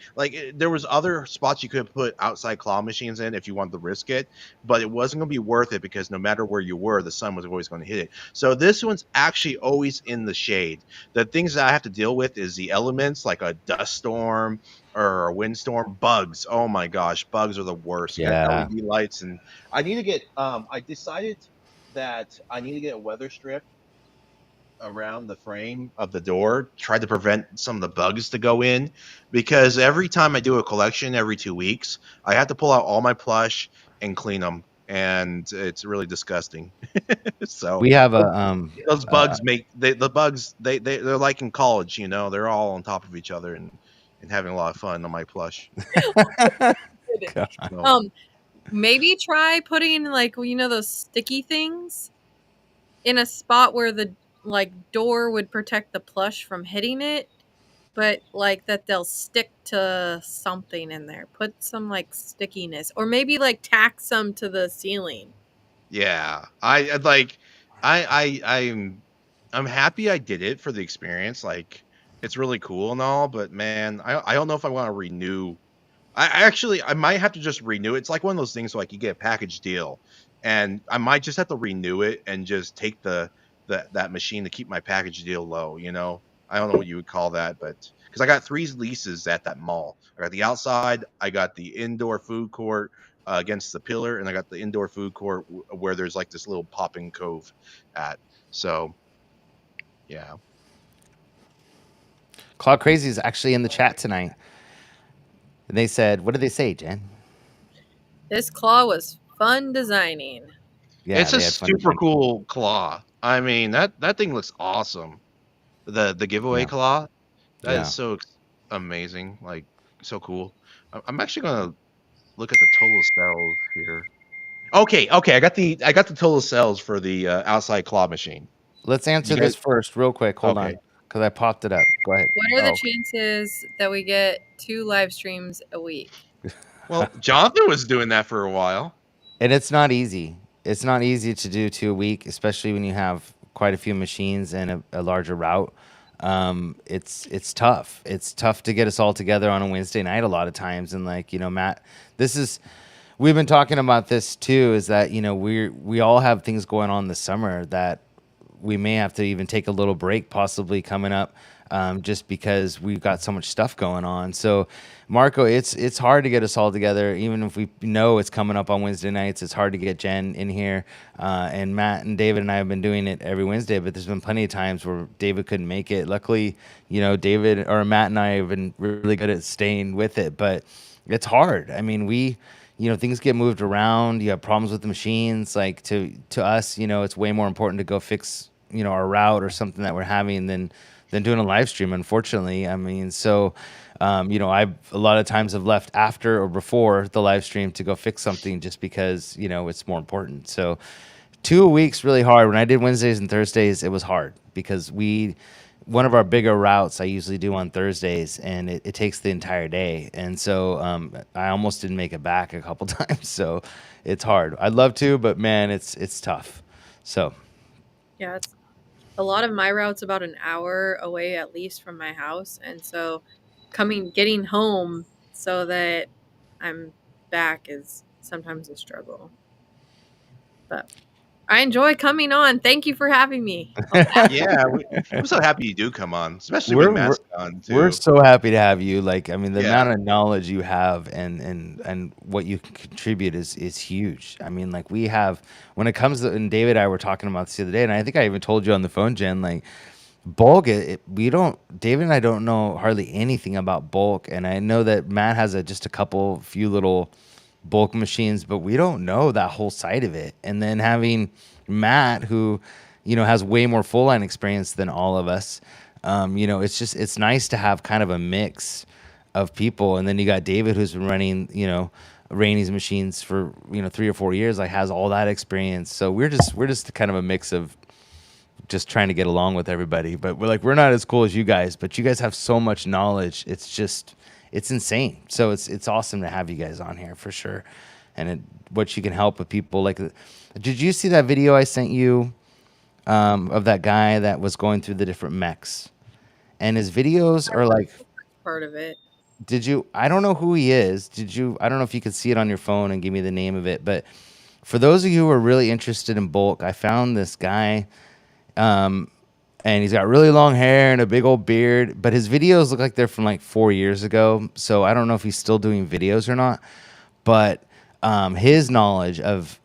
there was other spots you could put outside claw machines in if you wanted to risk it, but it wasn't going to be worth it because no matter where you were, the sun was always going to hit it. So this one's actually always in the shade. The things that I have to deal with is the elements like a dust storm or a windstorm. Bugs, oh my gosh, bugs are the worst. You got Yeah. LED lights, and I need to get I decided that I need to get a weather strip around the frame of the door, try to prevent some of the bugs to go in, because every time I do a collection every 2 weeks, I have to pull out all my plush and clean them, and it's really disgusting. So We have those bugs the bugs they're like in college, they're all on top of each other and having a lot of fun on my plush. God. So, Maybe try putting those sticky things in a spot where the door would protect the plush from hitting it, but that they'll stick to something in there. Put some stickiness, or maybe tack some to the ceiling. yeah, I like I'm happy I did it for the experience. Like, it's really cool and all, but man, I don't know if I want to renew. I might have to just renew it. It's like one of those things like you get a package deal, and I might just have to renew it and just take that machine to keep my package deal low. I don't know what you would call that, but because I got 3 leases at that mall. I got the outside, I got the indoor food court against the pillar, and I got the indoor food court where there's like this little popping cove at. So, yeah. Claude Crazy is actually in the chat tonight. And they said, what did they say, Jen? This claw was fun designing. Yeah, It's a they had fun super designing. cool claw. I mean, that thing looks awesome. The giveaway Yeah. claw, that Yeah. is so amazing, like so cool. I'm actually gonna look at the total sales here. Okay, I got the total sales for the outside claw machine. Let's answer You this guys- first, real quick. Hold Okay. on, because I popped it up. Go ahead. What are the Oh, chances that we get 2 live streams a week? Well, Jonathan was doing that for a while. and it's not easy. It's not easy to do 2 a week, especially when you have quite a few machines and a larger route. It's tough. It's tough to get us all together on a Wednesday night a lot of times. And Matt, we've been talking about this too, is that, we all have things going on this summer that we may have to even take a little break possibly coming up, just because we've got so much stuff going on. So Marco, it's hard to get us all together, even if we know it's coming up on Wednesday nights. It's hard to get Jen in here, and Matt and David and I have been doing it every Wednesday, but there's been plenty of times where David couldn't make it. Luckily, David or Matt and I have been really good at staying with it, but it's hard. I mean, things get moved around. You have problems with the machines. Like to us, it's way more important to go fix, our route or something that we're having than doing a live stream, unfortunately. I mean, so, I've a lot of times have left after or before the live stream to go fix something just because, it's more important. So 2 a week's really hard. When I did Wednesdays and Thursdays, it was hard because one of our bigger routes I usually do on Thursdays, and it takes the entire day. And so I almost didn't make it back a couple times. So it's hard. I'd love to, but man, it's tough. So Yeah, it's a lot of my route's about an hour away at least from my house, and so getting home so that I'm back is sometimes a struggle. But I enjoy coming on. Thank you for having me. Yeah, I'm so happy you do come on, especially with Mask on too. we're so happy to have you. The Yeah. amount of knowledge you have and what you can contribute is huge. I mean, we have, when it comes to, and David and I were talking about this the other day, and I think I even told you on the phone, Jen, bulk, David and I don't know hardly anything about bulk, and I know that Matt has just a few little bulk machines, but we don't know that whole side of it. And then having Matt, who has way more full line experience than all of us, it's nice to have kind of a mix of people. And then you got David, who's been running Rainey's machines for 3 or 4 years, has all that experience. So we're just kind of a mix of just trying to get along with everybody. But we're not as cool as you guys, but you guys have so much knowledge. It's insane. So it's awesome to have you guys on here for sure. and what you can help with people. Like, did you see that video I sent you of that guy that was going through the different mechs? And his videos are like, Part of it. did you? I don't know who he is. Did you? I don't know if you could see it on your phone and give me the name of it. But for those of you who are really interested in bulk, I found this guy, and he's got really long hair and a big old beard. But his videos look like they're from like 4 years ago. So I don't know if he's still doing videos or not. But his knowledge of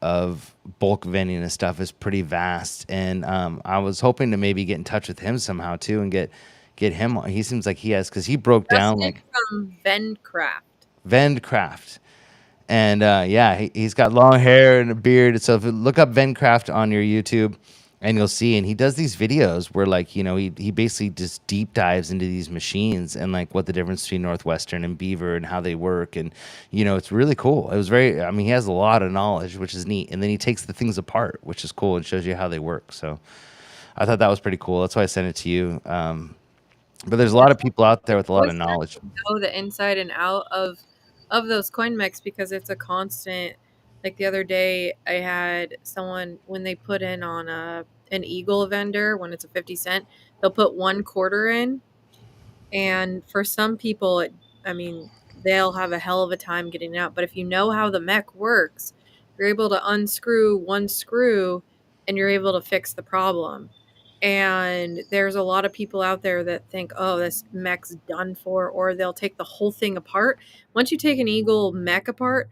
bulk vending and stuff is pretty vast. And I was hoping to maybe get in touch with him somehow too and get him. He seems like he has, because he broke down like from Vendcraft. And yeah, he's got long hair and a beard. So if you look up Vendcraft on your YouTube, and you'll see, and he does these videos where, like, you know, he basically just deep dives into these machines and like what the difference between Northwestern and Beaver and how they work. And, you know, it's really cool. It was very, I mean, he has a lot of knowledge, which is neat. And then he takes the things apart, which is cool, and shows you how they work. So I thought that was pretty cool. That's why I sent it to you. But there's a lot of people out there with a lot of knowledge. Know the inside and out of those coin mechs, because it's a constant. Like the other day, I had someone, when they put in on an Eagle vendor, when it's a 50 cent, they'll put 1 quarter in. And for some people, I mean, they'll have a hell of a time getting it out. But if you know how the mech works, you're able to unscrew 1 screw and you're able to fix the problem. And there's a lot of people out there that think, oh, this mech's done for, or they'll take the whole thing apart. Once you take an Eagle mech apart,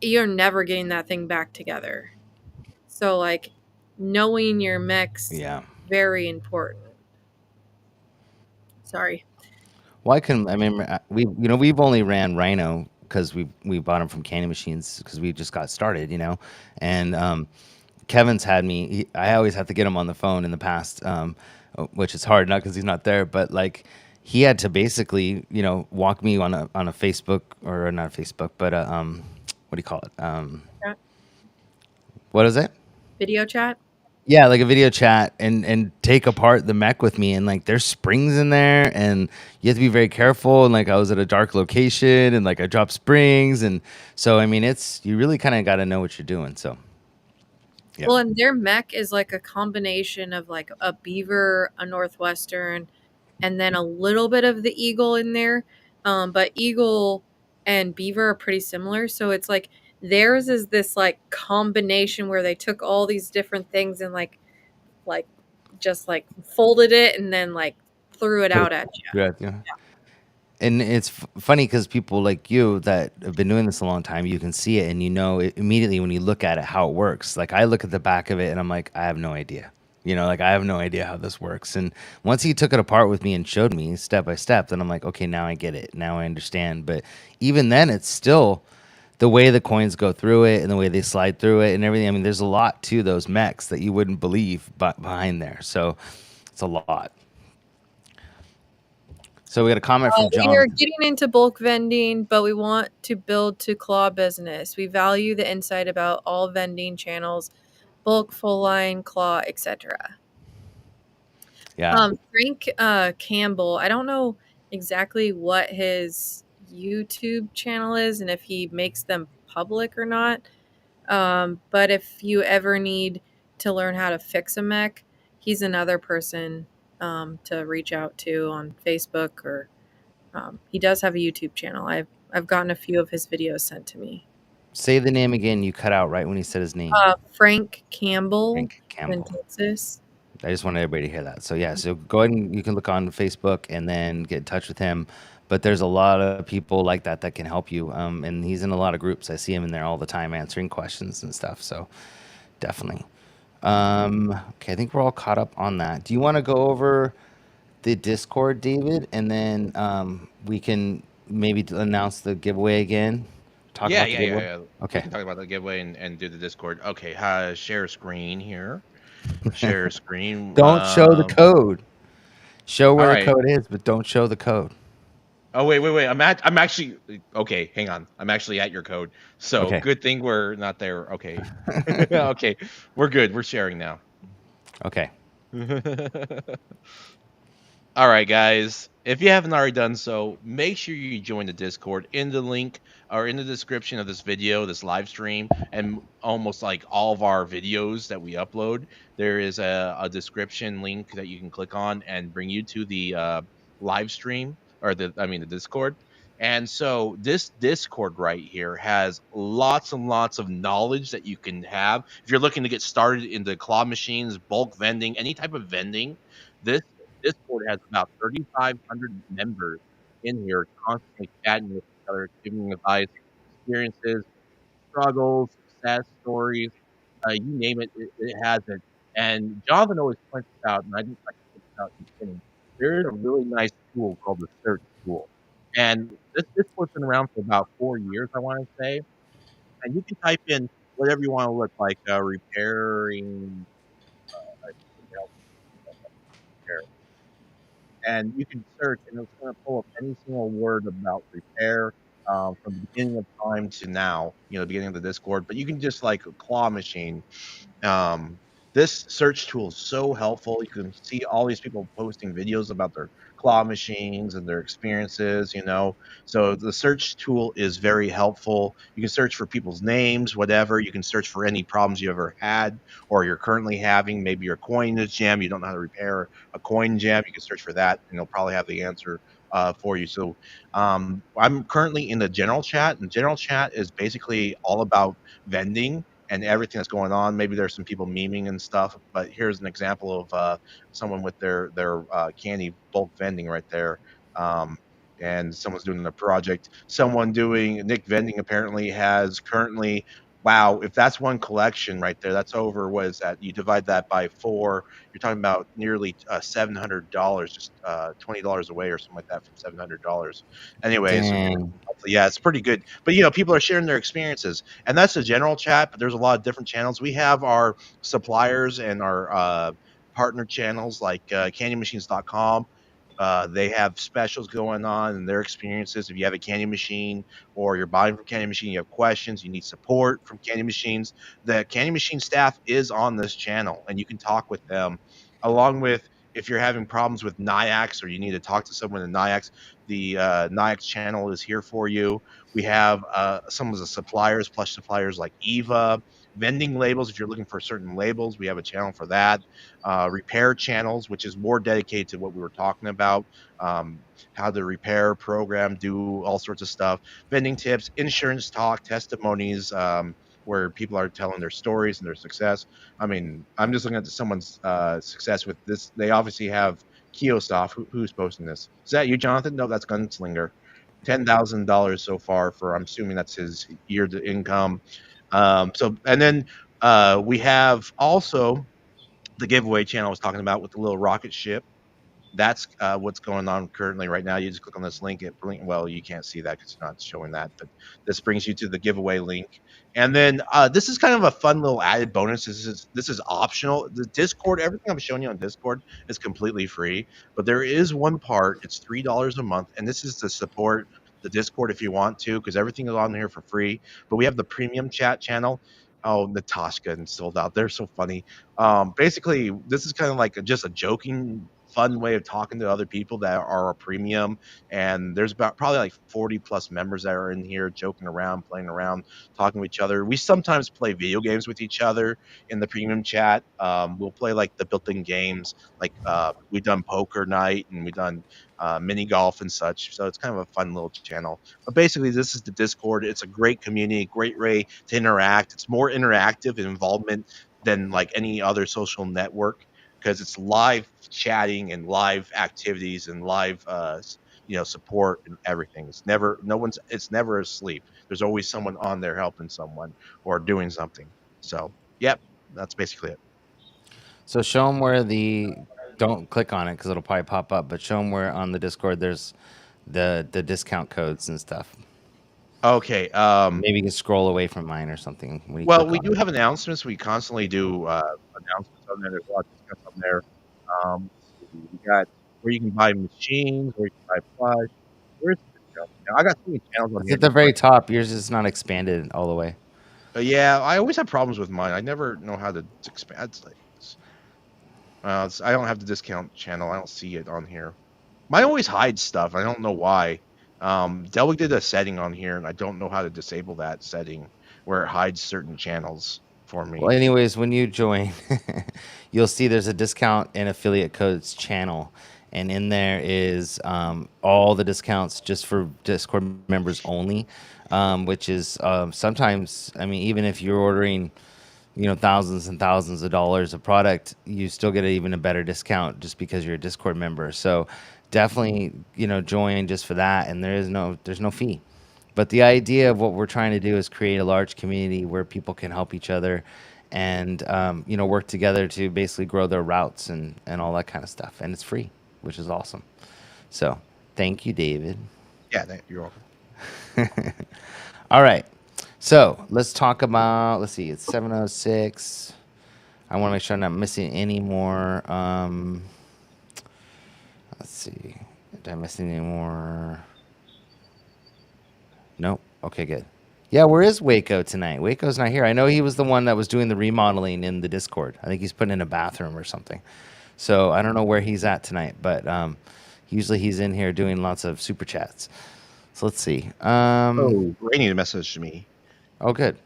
you're never getting that thing back together. So, like, knowing your mech's very important. Sorry. Well, I mean, we've only ran Rhino because we bought them from Candy Machines because we just got started, you know, and Kevin's had me. I always have to get him on the phone in the past, which is hard, not because he's not there, but like he had to basically, you know, walk me on a Facebook, or not a Facebook, but what do you call it? Chat? What is it? Video chat? Yeah, like a video chat, and take apart the mech with me, and like there's springs in there, and you have to be very careful. And like I was at a dark location, and like I dropped springs, and so I mean, you really kind of got to know what you're doing. So. Yeah. Well, and their mech is like a combination of like a Beaver, a Northwestern, and then a little bit of the Eagle in there. But Eagle and Beaver are pretty similar. So it's like theirs is this like combination where they took all these different things and like just like folded it and then like threw it out at you. Yeah. And it's funny because people like you that have been doing this a long time, you can see it and you know it immediately when you look at it how it works. Like I look at the back of it and I'm like, I have no idea. You know, like I have no idea how this works. And once he took it apart with me and showed me step by step, then I'm like, okay, now I get it. Now I understand. But even then, it's still the way the coins go through it and the way they slide through it and everything. I mean, there's a lot to those mechs that you wouldn't believe behind there. So it's a lot. So we got a comment from John. We are getting into bulk vending, but we want to build to claw business. We value the insight about all vending channels, bulk, full line, claw, etc. Yeah. Frank Campbell, I don't know exactly what his YouTube channel is and if he makes them public or not. But if you ever need to learn how to fix a mech, he's another person to reach out to on Facebook, or he does have a YouTube channel. I've gotten a few of his videos sent to me. Say the name again. You cut out right when he said his name. Frank Campbell. Frank Campbell. In Texas. I just wanted everybody to hear that. So yeah, so go ahead and you can look on Facebook and then get in touch with him. But there's a lot of people like that can help you. And he's in a lot of groups. I see him in there all the time answering questions and stuff. So definitely. Okay, I think we're all caught up on that. Do you want to go over the Discord, David? And then we can maybe announce the giveaway again. Yeah. Okay. We can talk about the giveaway and do the Discord. Okay, share screen here. Share screen. Don't show the code. Show where right. the code is, but don't show the code. Oh wait. I'm actually okay. Hang on. I'm actually at your code. So okay. Good thing we're not there. Okay. Okay. We're good. We're sharing now. Okay. All right, guys. If you haven't already done so, make sure you join the Discord in the link or in the description of this video, this live stream, and almost like all of our videos that we upload. There is a description link that you can click on and bring you to the live stream or the Discord. And so this Discord right here has lots and lots of knowledge that you can have. If you're looking to get started into claw machines, bulk vending, any type of vending, this Discord has about 3,500 members in here constantly chatting with each other, giving advice, experiences, struggles, success stories, you name it, it has it. And Jonathan always points this out, and I just like to point this out in the beginning. There is a really nice tool called the search tool. And this Discord's been around for about 4 years, I want to say. And you can type in whatever you want to look like, repairing, something else, repair. And you can search, and it's going to pull up any single word about repair from the beginning of time to now, the beginning of the Discord. But you can just like a claw machine. Um, this search tool is so helpful. You can see all these people posting videos about their claw machines and their experiences. So the search tool is very helpful. You can search for people's names, whatever. You can search for any problems you ever had or you're currently having. Maybe your coin is jammed. You don't know how to repair a coin jam. You can search for that, and it'll probably have the answer for you. So I'm currently in the general chat, and general chat is basically all about vending and everything that's going on. Maybe there's some people memeing and stuff, but here's an example of someone with their candy bulk vending right there. And someone's doing a project. Someone doing Nick Vending apparently has currently. Wow, if that's one collection right there, that's over. What is that? You divide that by 4. You're talking about nearly $700, just $20 away or something like that from $700. Anyways, Dang. yeah, it's pretty good. But people are sharing their experiences, and that's a general chat. But there's a lot of different channels. We have our suppliers and our partner channels like CandyMachines.com. They have specials going on and their experiences. If you have a candy machine or you're buying from Candy Machine, you have questions, you need support from Candy Machines. The Candy Machine staff is on this channel, and you can talk with them. Along with if you're having problems with NIAX or you need to talk to someone in NIAX, the NIAX channel is here for you. We have some of the suppliers, plush suppliers like Eva, vending labels. If you're looking for certain labels, we have a channel for that. Repair channels, which is more dedicated to what we were talking about, how to repair, program, do all sorts of stuff. Vending tips, insurance talk, testimonies, where people are telling their stories and their success. I mean, I'm just looking at someone's success with this. They obviously have Kiosoft. Who's posting this? Is that you, Jonathan? No, that's Gunslinger. $10,000 so far for, I'm assuming that's his year to income. And then we have also the giveaway channel I was talking about with the little rocket ship. That's what's going on currently right now. You just click on this link. Well, you can't see that because it's not showing that, but this brings you to the giveaway link. And then this is kind of a fun little added bonus. This is optional. The Discord, everything I'm showing you on Discord is completely free, but there is one part. It's $3 a month, and this is to support the Discord if you want to, because everything is on here for free. But we have the premium chat channel. Oh, Natasha and sold out. They're so funny. Basically, this is kind of like just a joking, fun way of talking to other people that are a premium. And there's about probably like 40 plus members that are in here joking around, playing around, talking to each other. We sometimes play video games with each other in the premium chat. We'll play like the built-in games, like we've done poker night and we've done mini golf and such. So it's kind of a fun little channel. But basically, this is the Discord. It's a great community, great way to interact. It's more interactive and involvement than like any other social network because it's live chatting and live activities and live support and everything. It's never asleep. There's always someone on there helping someone or doing something. So yep, that's basically it. So show them where don't click on it because it'll probably pop up, but show them where on the Discord there's the discount codes and stuff. Okay. Maybe you can scroll away from mine or something. Well, we do have announcements. We constantly do announcements on there. There's a lot of stuff on there. We got where you can buy machines, where you can buy plush. Where's the stuff? I got so many channels on It's here. at the very top. Yours is not expanded all the way. Yeah, I always have problems with mine. I never know how to expand things. I don't have the discount channel. I don't see it on here. Mine always hides stuff. I don't know why. Delwick did a setting on here, and I don't know how to disable that setting where it hides certain channels for Well, me. anyways, when you join, you'll see there's a discount and affiliate codes channel, and in there is all the discounts just for Discord members only, which is sometimes, I mean, even if you're ordering, thousands and thousands of dollars of product, you still get even a better discount just because you're a Discord member. So definitely, join just for that, and there's no fee. But the idea of what we're trying to do is create a large community where people can help each other and work together to basically grow their routes and all that kind of stuff. And it's free, which is awesome. So thank you, David. Yeah, you're welcome. All right. So let's talk about, let's see, it's 7:06. I want to make sure I'm not missing any more. Let's see. Did I miss any more? Nope. Okay, good. Yeah, where is Waco tonight? Waco's not here. I know he was the one that was doing the remodeling in the Discord. I think he's putting in a bathroom or something. So I don't know where he's at tonight, but usually he's in here doing lots of super chats. So let's see. Rainy messaged me. Oh, good.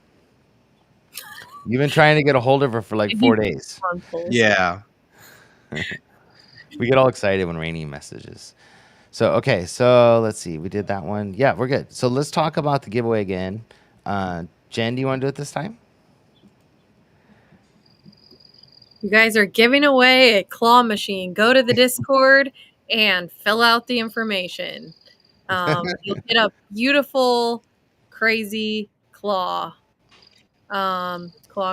You've been trying to get a hold of her for like 4 days. Yeah. We get all excited when Rainy messages. So, okay. So let's see. We did that one. Yeah, we're good. So let's talk about the giveaway again. Jen, do you want to do it this time? You guys are giving away a claw machine. Go to the Discord and fill out the information. You'll get a beautiful, crazy claw.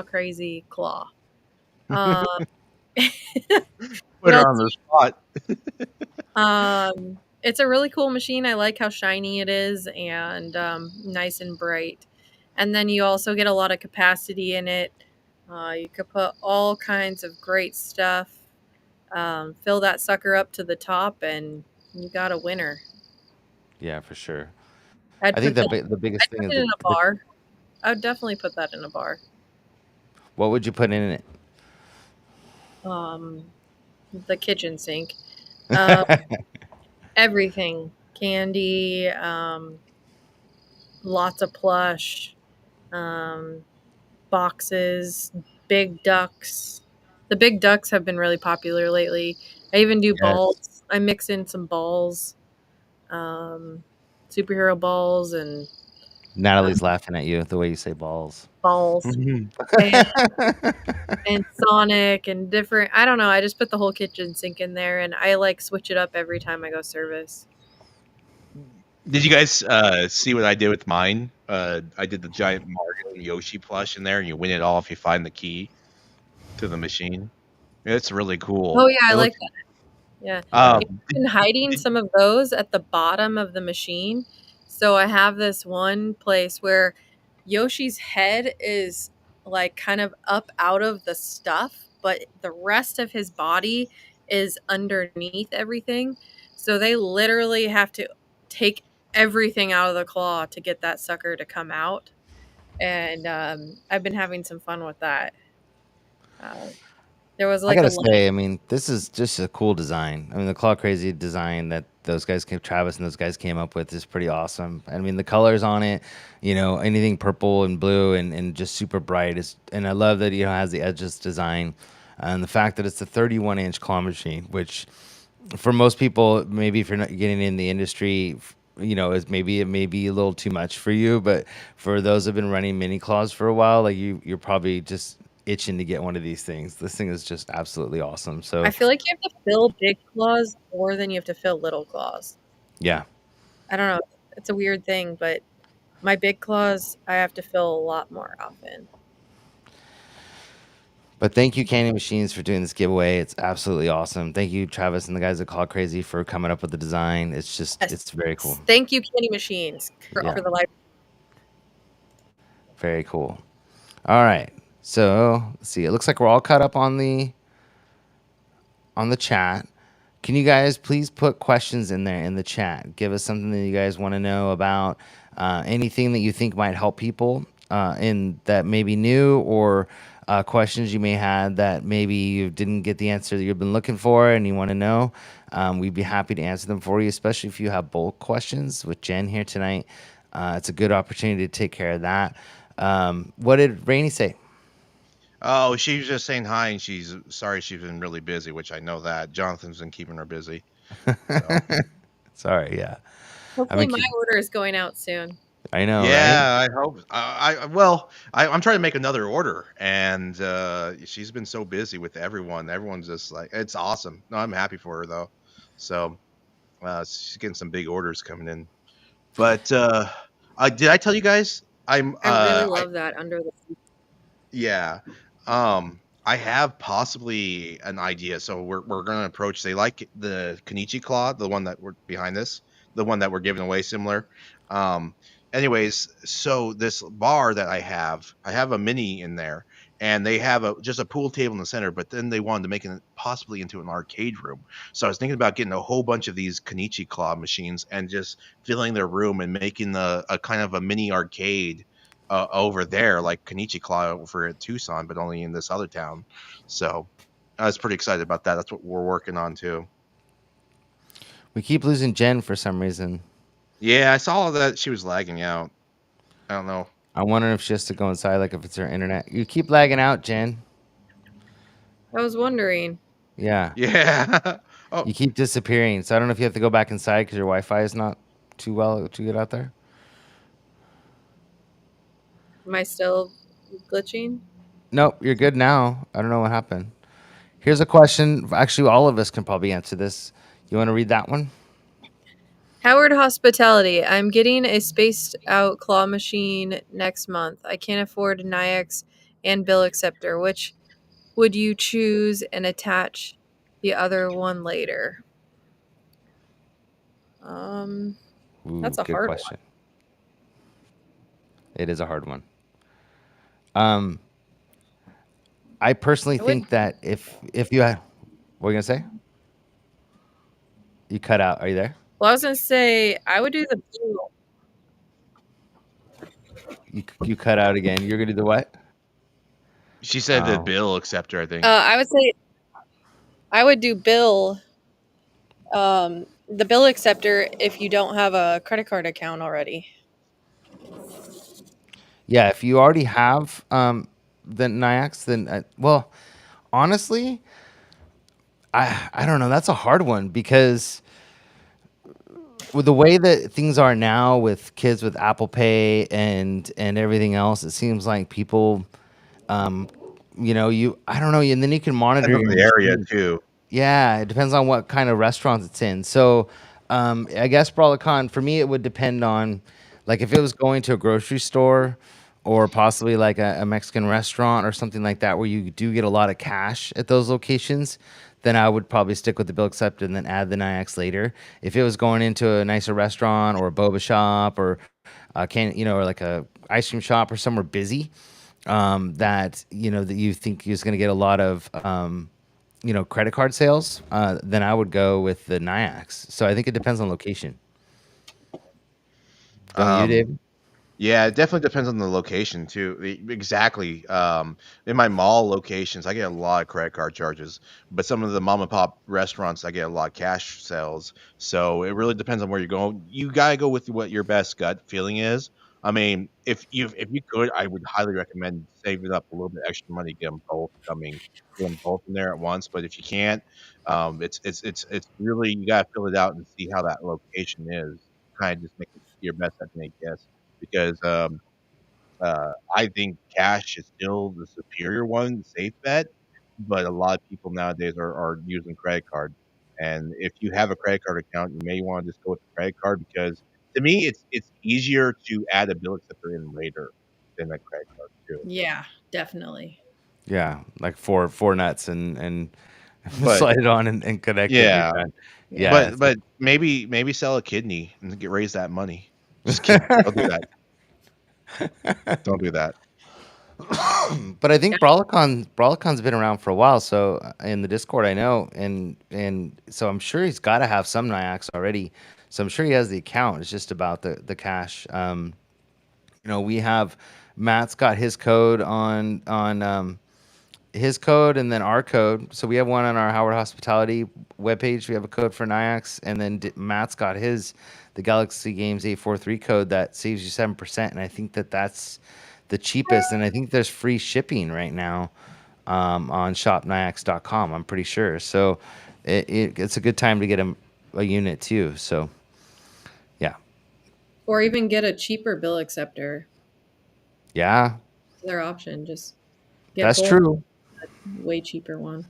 Crazy claw. Put her on the spot. It's a really cool machine. I like how shiny it is and nice and bright. And then you also get a lot of capacity in it. You could put all kinds of great stuff. Fill that sucker up to the top, and you got a winner. Yeah, for sure. I think the biggest thing is in a bar. I would definitely put that in a bar. What would you put in it? The kitchen sink. Everything. Candy, lots of plush, boxes, big ducks. The big ducks have been really popular lately. I even do balls. I mix in some balls, superhero balls, and Natalie's laughing at you the way you say balls. Balls. and Sonic and different. I don't know. I just put the whole kitchen sink in there, and I like switch it up every time I go service. Did you guys see what I did with mine? I did the giant Mario and Yoshi plush in there, and you win it all if you find the key to the machine. It's really cool. Oh yeah, I like that. Yeah, I've been hiding some of those at the bottom of the machine. So I have this one place where Yoshi's head is like kind of up out of the stuff, but the rest of his body is underneath everything. So they literally have to take everything out of the claw to get that sucker to come out. And I've been having some fun with that. There was like I gotta say, I mean, this is just a cool design. I mean, the Claw Crazy design that Travis and those guys came up with is pretty awesome. I mean, the colors on it, anything purple and blue and just super bright is, and I love that it has the edges design, and the fact that it's a 31-inch claw machine, which for most people, maybe if you're not getting in the industry, is maybe it may be a little too much for you, but for those who've been running mini claws for a while, like you're probably just itching to get one of these things. This thing is just absolutely awesome. So I feel like you have to fill big claws more than you have to fill little claws. Yeah. I don't know. It's a weird thing, but my big claws, I have to fill a lot more often. But thank you, Candy Machines, for doing this giveaway. It's absolutely awesome. Thank you, Travis and the guys at Claw Crazy, for coming up with the design. It's just, it's very cool. Thank you, Candy Machines, for the live. Very cool. All right. So let's see. It looks like we're all caught up on the chat. Can you guys please put questions in there in the chat? Give us something that you guys want to know about, anything that you think might help people in that may be new or questions you may have that maybe you didn't get the answer that you've been looking for and you want to know. We'd be happy to answer them for you, especially if you have bulk questions with Jen here tonight. It's a good opportunity to take care of that. What did Rainey say? Oh, she was just saying hi, and she's sorry she's been really busy, which I know that Jonathan's been keeping her busy. So Sorry, yeah. Hopefully, my order is going out soon. I know, right? yeah, I hope. I'm trying to make another order, and she's been so busy with everyone. Everyone's just like, it's awesome. No, I'm happy for her though. So she's getting some big orders coming in. But did I tell you guys? I really love that under the sea. Yeah. I have possibly an idea. So we're gonna approach. They like the Kenichi Claw, the one that we're behind this, the one that we're giving away, similar. Um, anyways, so this bar that I have a mini in there, and they have just a pool table in the center. But then they wanted to make it possibly into an arcade room. So I was thinking about getting a whole bunch of these Kenichi Claw machines and just filling their room and making a kind of a mini arcade over there, like Kenichi Claw over at Tucson, but only in this other town. So I was pretty excited about that. That's what we're working on too. We keep losing Jen for some reason. Yeah, I saw that she was lagging out. I don't know. I wonder if she has to go inside, like if it's her internet. You keep lagging out, Jen. I was wondering. Yeah. Yeah. Oh, You keep disappearing. So I don't know if you have to go back inside because your Wi-Fi is not too good out there. Am I still glitching? Nope, you're good now. I don't know what happened. Here's a question. Actually, all of us can probably answer this. You want to read that one? Howard Hospitality. I'm getting a spaced out claw machine next month. I can't afford Nayax and bill acceptor. Which would you choose and attach the other one later? Ooh, That's a good hard question. one. It is a hard one. I personally think that if you had, what are you gonna say? You cut out. Are you there? Well, I was gonna say I would do the bill. You cut out again. You're gonna do the what? she said the Oh. bill acceptor, I think. I would say I would do bill. The bill acceptor if you don't have a credit card account already. Yeah, if you already have the Nayax, then well, honestly, I don't know. That's a hard one because with the way that things are now with kids with Apple Pay and everything else, it seems like people, I don't know, and then you can monitor Depends on the area too. Yeah, it depends on what kind of restaurants it's in. So, I guess Brawlicon for me, it would depend on, like, if it was going to a grocery store or possibly like a Mexican restaurant or something like that, where you do get a lot of cash at those locations, then I would probably stick with the bill accept and then add the NIX later. If it was going into a nicer restaurant or a boba shop or or like a ice cream shop or somewhere busy, that that you think is going to get a lot of credit card sales, then I would go with the NIAX. So I think it depends on location. Don't you, Dave? Yeah, it definitely depends on the location too. Exactly. In my mall locations, I get a lot of credit card charges, but some of the mom and pop restaurants, I get a lot of cash sales. So it really depends on where you're going. You gotta go with what your best gut feeling is. I mean, if you could, I would highly recommend saving up a little bit extra money, get them both coming, get them both in there at once. But if you can't, it's really you gotta fill it out and see how that location is. Kind of just make your best estimate guess because I think cash is still the superior one, the safe bet. But a lot of people nowadays are using credit card. And if you have a credit card account, you may want to just go with the credit card because to me, it's easier to add a bill acceptor in later than a credit card too. Yeah, definitely. Yeah, like four nuts and But slide it on and connect it. yeah, Yeah. but maybe sell a kidney and raise that money. Just kidding. Don't do that. Don't do that. But I think Brawlicon's been around for a while. So in the Discord, I know, and so I'm sure he's got to have some NIAX already. So I'm sure he has the account. It's just about the cash. We have Matt's got his code on his code and then our code. So we have one on our Howard Hospitality webpage. We have a code for Nyax, and then Matt's got the Galaxy Games 843 code that saves you 7%. And I think that's the cheapest. And I think there's free shipping right now on shopnyax.com. I'm pretty sure. So it's a good time to get a unit too. So yeah. Or even get a cheaper bill acceptor. Yeah. Their option. Just get That's both. true. Way cheaper one.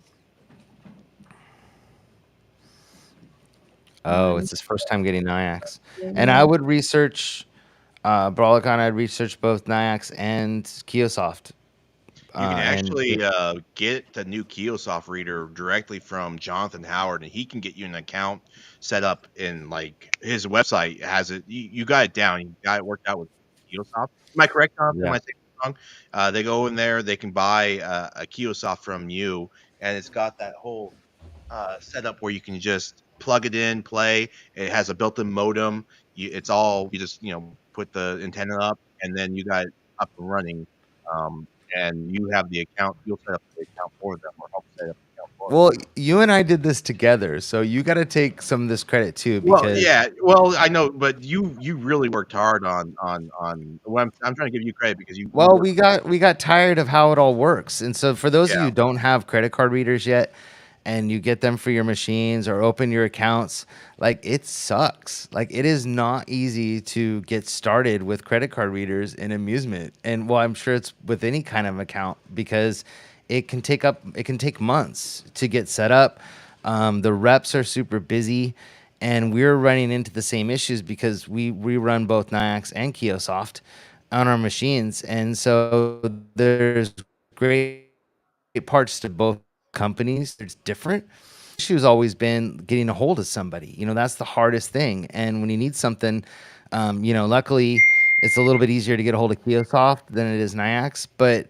Oh, it's his first time getting Nyax. And I would research Brawlicon. I'd research both Nyax and Kiosoft. You can actually get the new Kiosoft reader directly from Jonathan Howard, and he can get you an account set up in like his website has it. You got it down. You got it worked out with Kiosoft. Am I correct, Jonathan? Yeah. Am I saying it wrong? They go in there. They can buy a Kiosoft from you, and it's got that whole setup where you can just plug it in, play. It has a built-in modem. It's all you just put the antenna up, and then you got it up and running. And you have the account. You'll set up the account for them, or help set up the account for them. Well, you and I did this together, so you got to take some of this credit too. Because Well, yeah. Well, I know, but you really worked hard on. Well, I'm trying to give you credit because you. Well, we got tired of how it all works, and so for those of you Yeah. who don't have credit card readers yet, and you get them for your machines or open your accounts, like it sucks. Like it is not easy to get started with credit card readers in amusement, and well, I'm sure it's with any kind of account because it can take months to get set up. The reps are super busy, and we're running into the same issues because we run both Nyax and Kiosoft on our machines, and so there's great parts to both companies. It's different. The issue has always been getting a hold of somebody. That's the hardest thing. And when you need something, luckily it's a little bit easier to get a hold of Kiosoft than it is Nyax, but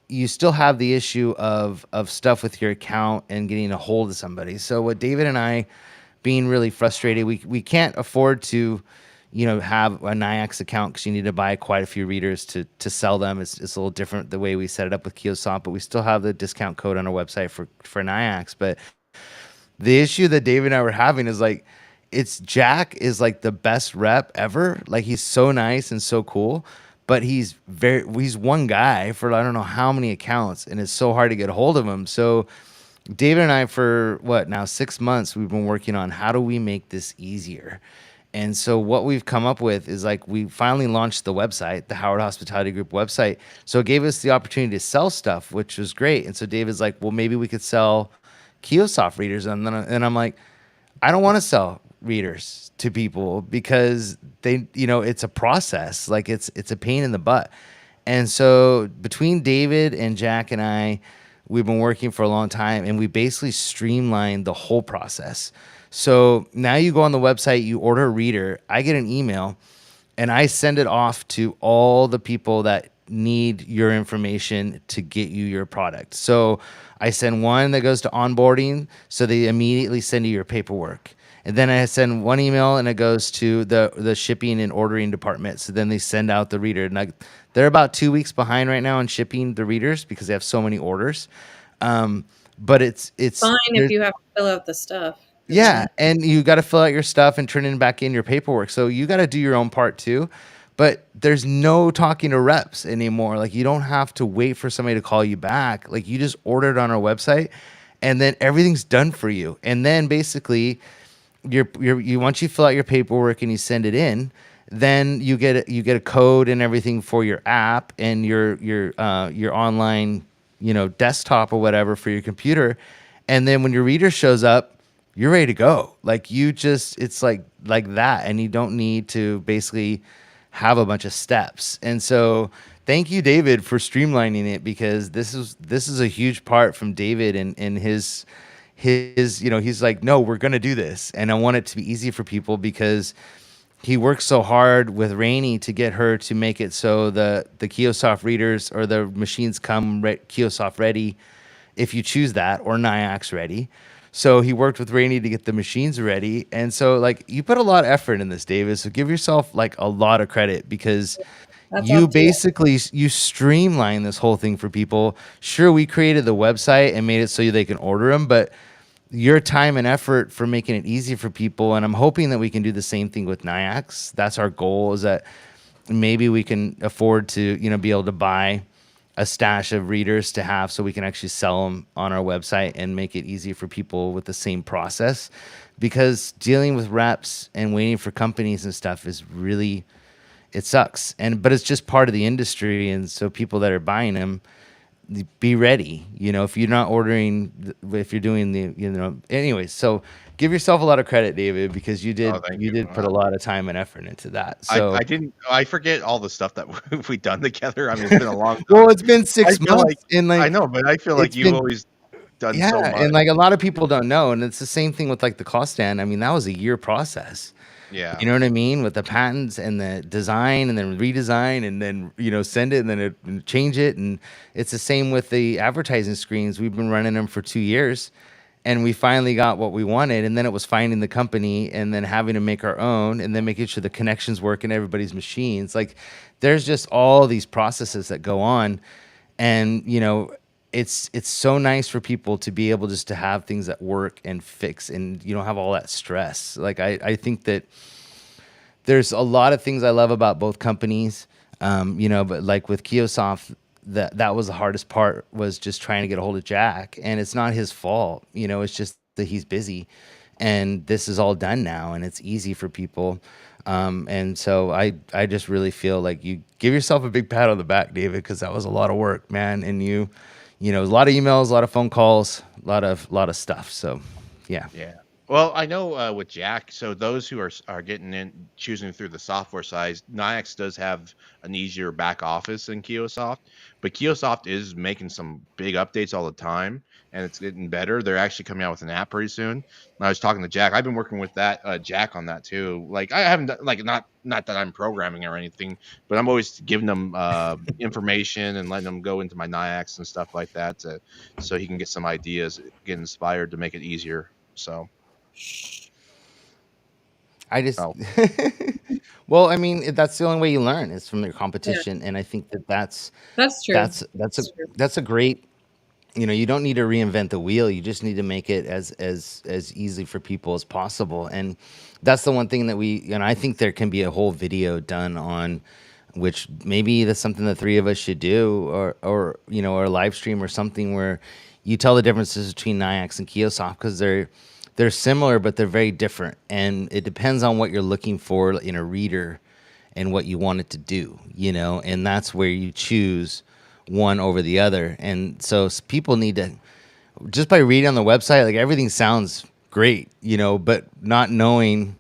you still have the issue of stuff with your account and getting a hold of somebody. So what David and I, being really frustrated, we can't afford to have a Nyax account because you need to buy quite a few readers to sell them. It's a little different the way we set it up with Kiosoft, but we still have the discount code on our website for Nyax. But the issue that David and I were having is like, Jack is like the best rep ever. Like he's so nice and so cool, but he's one guy for I don't know how many accounts, and it's so hard to get a hold of him. So David and I, for 6 months, we've been working on how do we make this easier. And so what we've come up with is like we finally launched the website, the Howard Hospitality Group website. So it gave us the opportunity to sell stuff, which was great. And so David's like, well, maybe we could sell Kiosoft readers. And I'm like, I don't want to sell readers to people because they, it's a process. Like it's a pain in the butt. And so between David and Jack and I, we've been working for a long time, and we basically streamlined the whole process. So now you go on the website, you order a reader, I get an email, and I send it off to all the people that need your information to get you your product. So I send one that goes to onboarding, so they immediately send you your paperwork. And then I send one email and it goes to the shipping and ordering department. So then they send out the reader. And they're about 2 weeks behind right now on shipping the readers because they have so many orders. But it's fine if you have to fill out the stuff. Yeah, and you got to fill out your stuff and turn in back in your paperwork. So you got to do your own part too. But there's no talking to reps anymore. Like you don't have to wait for somebody to call you back. Like you just order it on our website, and then everything's done for you. And then basically, once you fill out your paperwork and you send it in, then you get a code and everything for your app and your online desktop or whatever for your computer. And then when your reader shows up, you're ready to go. Like it's like that. And you don't need to basically have a bunch of steps. And so thank you, David, for streamlining it, because this is a huge part from David and his, he's like, no, we're going to do this. And I want it to be easy for people because he works so hard with Rainey to get her to make it so the Kiosoft readers or the machines come Kiosoft ready if you choose that, or Nyax ready. So he worked with Rainey to get the machines ready. And so like you put a lot of effort in this, David. So give yourself like a lot of credit because That's You up to you. basically you streamline this whole thing for people. Sure, we created the website and made it so they can order them, but your time and effort for making it easy for people, and I'm hoping that we can do the same thing with NIAX. That's our goal, is that maybe we can afford to, be able to buy a stash of readers to have so we can actually sell them on our website and make it easy for people with the same process, because dealing with reps and waiting for companies and stuff is really, it sucks. But it's just part of the industry, and so people that are buying them, be ready. If you're not ordering, if you're doing anyways. So give yourself a lot of credit, David, because you Oh, did thank you you. did put a lot of time and effort into that. So I didn't. I forget all the stuff that we've done together. I mean, it's been a long well, time. it's been I six feel like months, and I like know, but I feel like it's you've been, always done yeah, so and much. like a lot of people don't know, and it's the same thing with like the cost stand. I mean, that was a year process. Yeah. You know what I mean? With the patents and the design and then redesign and then, send it and then and change it. And it's the same with the advertising screens. We've been running them for 2 years, and we finally got what we wanted. And then it was finding the company and then having to make our own and then making sure the connections work in everybody's machines. Like, there's just all these processes that go on. And, it's so nice for people to be able just to have things that work and fix, and you don't have all that stress. Like, I think that there's a lot of things I love about both companies, but like with Kiosoft, that was the hardest part, was just trying to get a hold of Jack, and it's not his fault. It's just that he's busy, and this is all done now, and it's easy for people. And so I just really feel like you give yourself a big pat on the back, David, because that was a lot of work, man. And a lot of emails, a lot of phone calls, a lot of stuff. So, yeah. Yeah. Well, I know with Jack, so those who are getting in, choosing through the software side, Nayax does have an easier back office than Kiosoft, but Kiosoft is making some big updates all the time, and it's getting better. They're actually coming out with an app pretty soon. And I was talking to Jack. I've been working with that Jack on that too. Like, I haven't done, like, not that I'm programming or anything, but I'm always giving them information and letting them go into my Nayax and stuff like that so he can get some ideas, get inspired to make it easier. So. I just, Oh, well, I mean, that's the only way you learn, is from your Yeah, competition, and I think that that's that's true. that's that's a That's true. that's a great. You don't need to reinvent the wheel. You just need to make it as easy for people as possible, and that's the one thing that I think there can be a whole video done on, which maybe that's something the three of us should do, or a live stream or something where you tell the differences between Nayax and Kiosoft, because they're similar, but they're very different, and it depends on what you're looking for in a reader and what you want it to do, and that's where you choose one over the other. And so people need to, just by reading on the website, like, everything sounds great, but not knowing,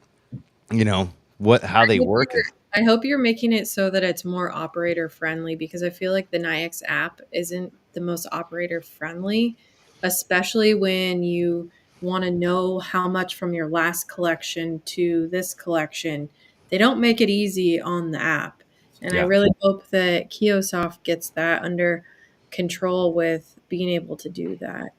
how they hope work you're- is. I hope you're making it so that it's more operator friendly, because I feel like the Nayax app isn't the most operator friendly, especially when you want to know how much from your last collection to this collection. They don't make it easy on the app. And I Yeah. really hope that Kiosoft gets that under control with being able to do that.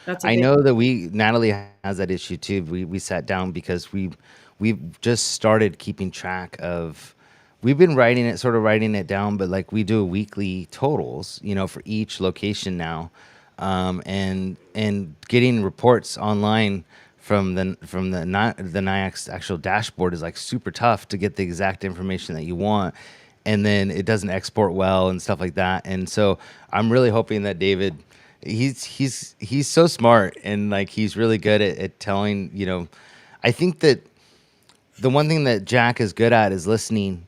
That's a I big know that Natalie has that issue too. We sat down because we've just started keeping track of. We've been sort of writing it down, but like, we do weekly totals, for each location now, and getting reports online from the Nayax actual dashboard is like super tough to get the exact information that you want, and then it doesn't export well and stuff like that. And so I'm really hoping that David, he's so smart, and like, he's really good at telling. I think that the one thing that Jack is good at is listening,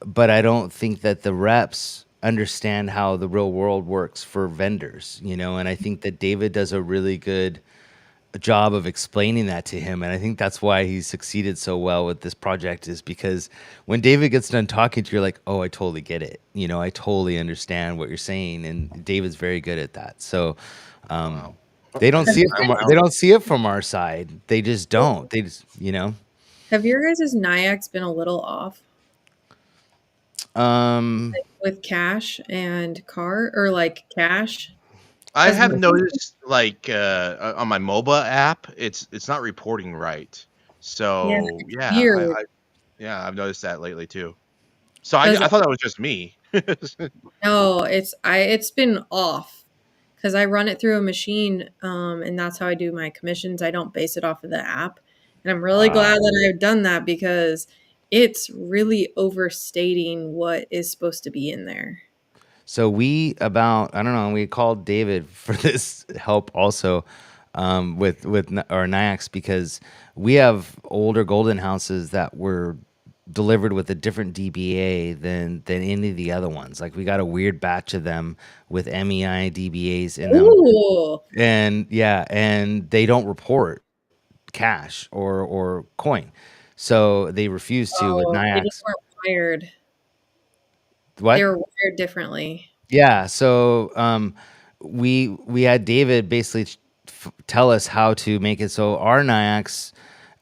but I don't think that the reps understand how the real world works for vendors, and I think that David does a really good job of explaining that to him, and I think that's why he's succeeded so well with this project, is because when David gets done talking to you, you're like, oh, I totally get it, I totally understand what you're saying, and David's very good at that. So wow. they don't see it I'm they don't see it from our side. They just don't. They just, Have your guys' Nayax been a little off um with cash and car, or like cash? I Because have noticed, like, on my MOBA app, it's not reporting right. yeah, So it's yeah, weird. I've noticed that lately too. So I 'Cause thought that was just me. no, it's been off because I run it through a machine, and that's how I do my commissions. I don't base it off of the app, and I'm really glad that I've done that because it's really overstating what is supposed to be in there. So we we called David for this help also with our NIACs because we have older golden houses that were delivered with a different DBA than any of the other ones. Like we got a weird batch of them with MEI DBAs in them, Ooh. and and they don't report cash or coin, so they refuse to with Oh, they just NIACs. weren't wired. What? They were wired differently. Yeah, so we had David basically tell us how to make it so our NIAX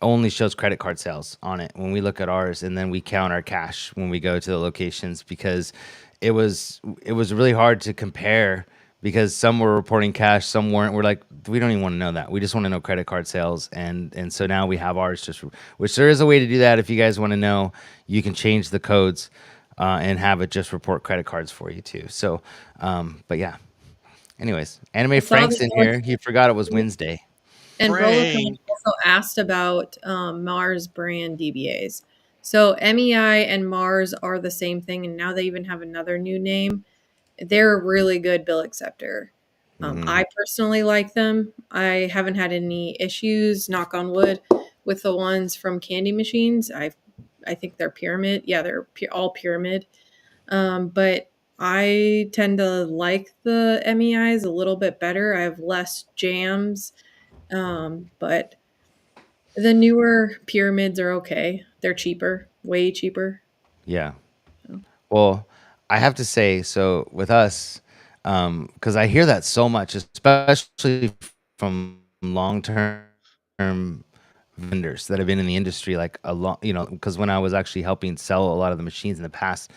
only shows credit card sales on it when we look at ours, and then we count our cash when we go to the locations because it was really hard to compare because some were reporting cash, some weren't. We're like, we don't even want to know that. We just want to know credit card sales, and so now we have ours which there is a way to do that. If you guys want to know, you can change the codes and have it just report credit cards for you too. So, but yeah. Anyways, Anime Frank's in here. He forgot it was Wednesday. And Rollicom Frank. also asked about Mars brand DBAs. So MEI and Mars are the same thing, and now they even have another new name. They're a really good bill acceptor. I personally like them. I haven't had any issues, knock on wood, with the ones from Candy Machines. I think they're pyramid. Yeah, they're all pyramid. But I tend to like the MEIs a little bit better. I have less jams, but the newer pyramids are okay. They're cheaper, way cheaper. Yeah. Well, I have to say, so with us, because I hear that so much, especially from long-term vendors that have been in the industry like a long, because when I was actually helping sell a lot of the machines in the past,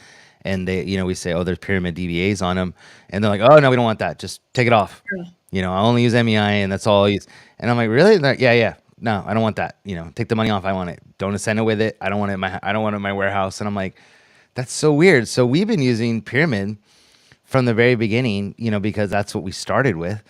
and they, we say, oh, there's pyramid DBAs on them, and they're like, oh no, we don't want that. Just take it off. I only use MEI, and that's all I use. And I'm like, really? Like, yeah. No, I don't want that. Take the money off. I want it. Don't send it with it. I don't want it. I don't want it in my warehouse. And I'm like, that's so weird. So we've been using pyramid from the very beginning, because that's what we started with.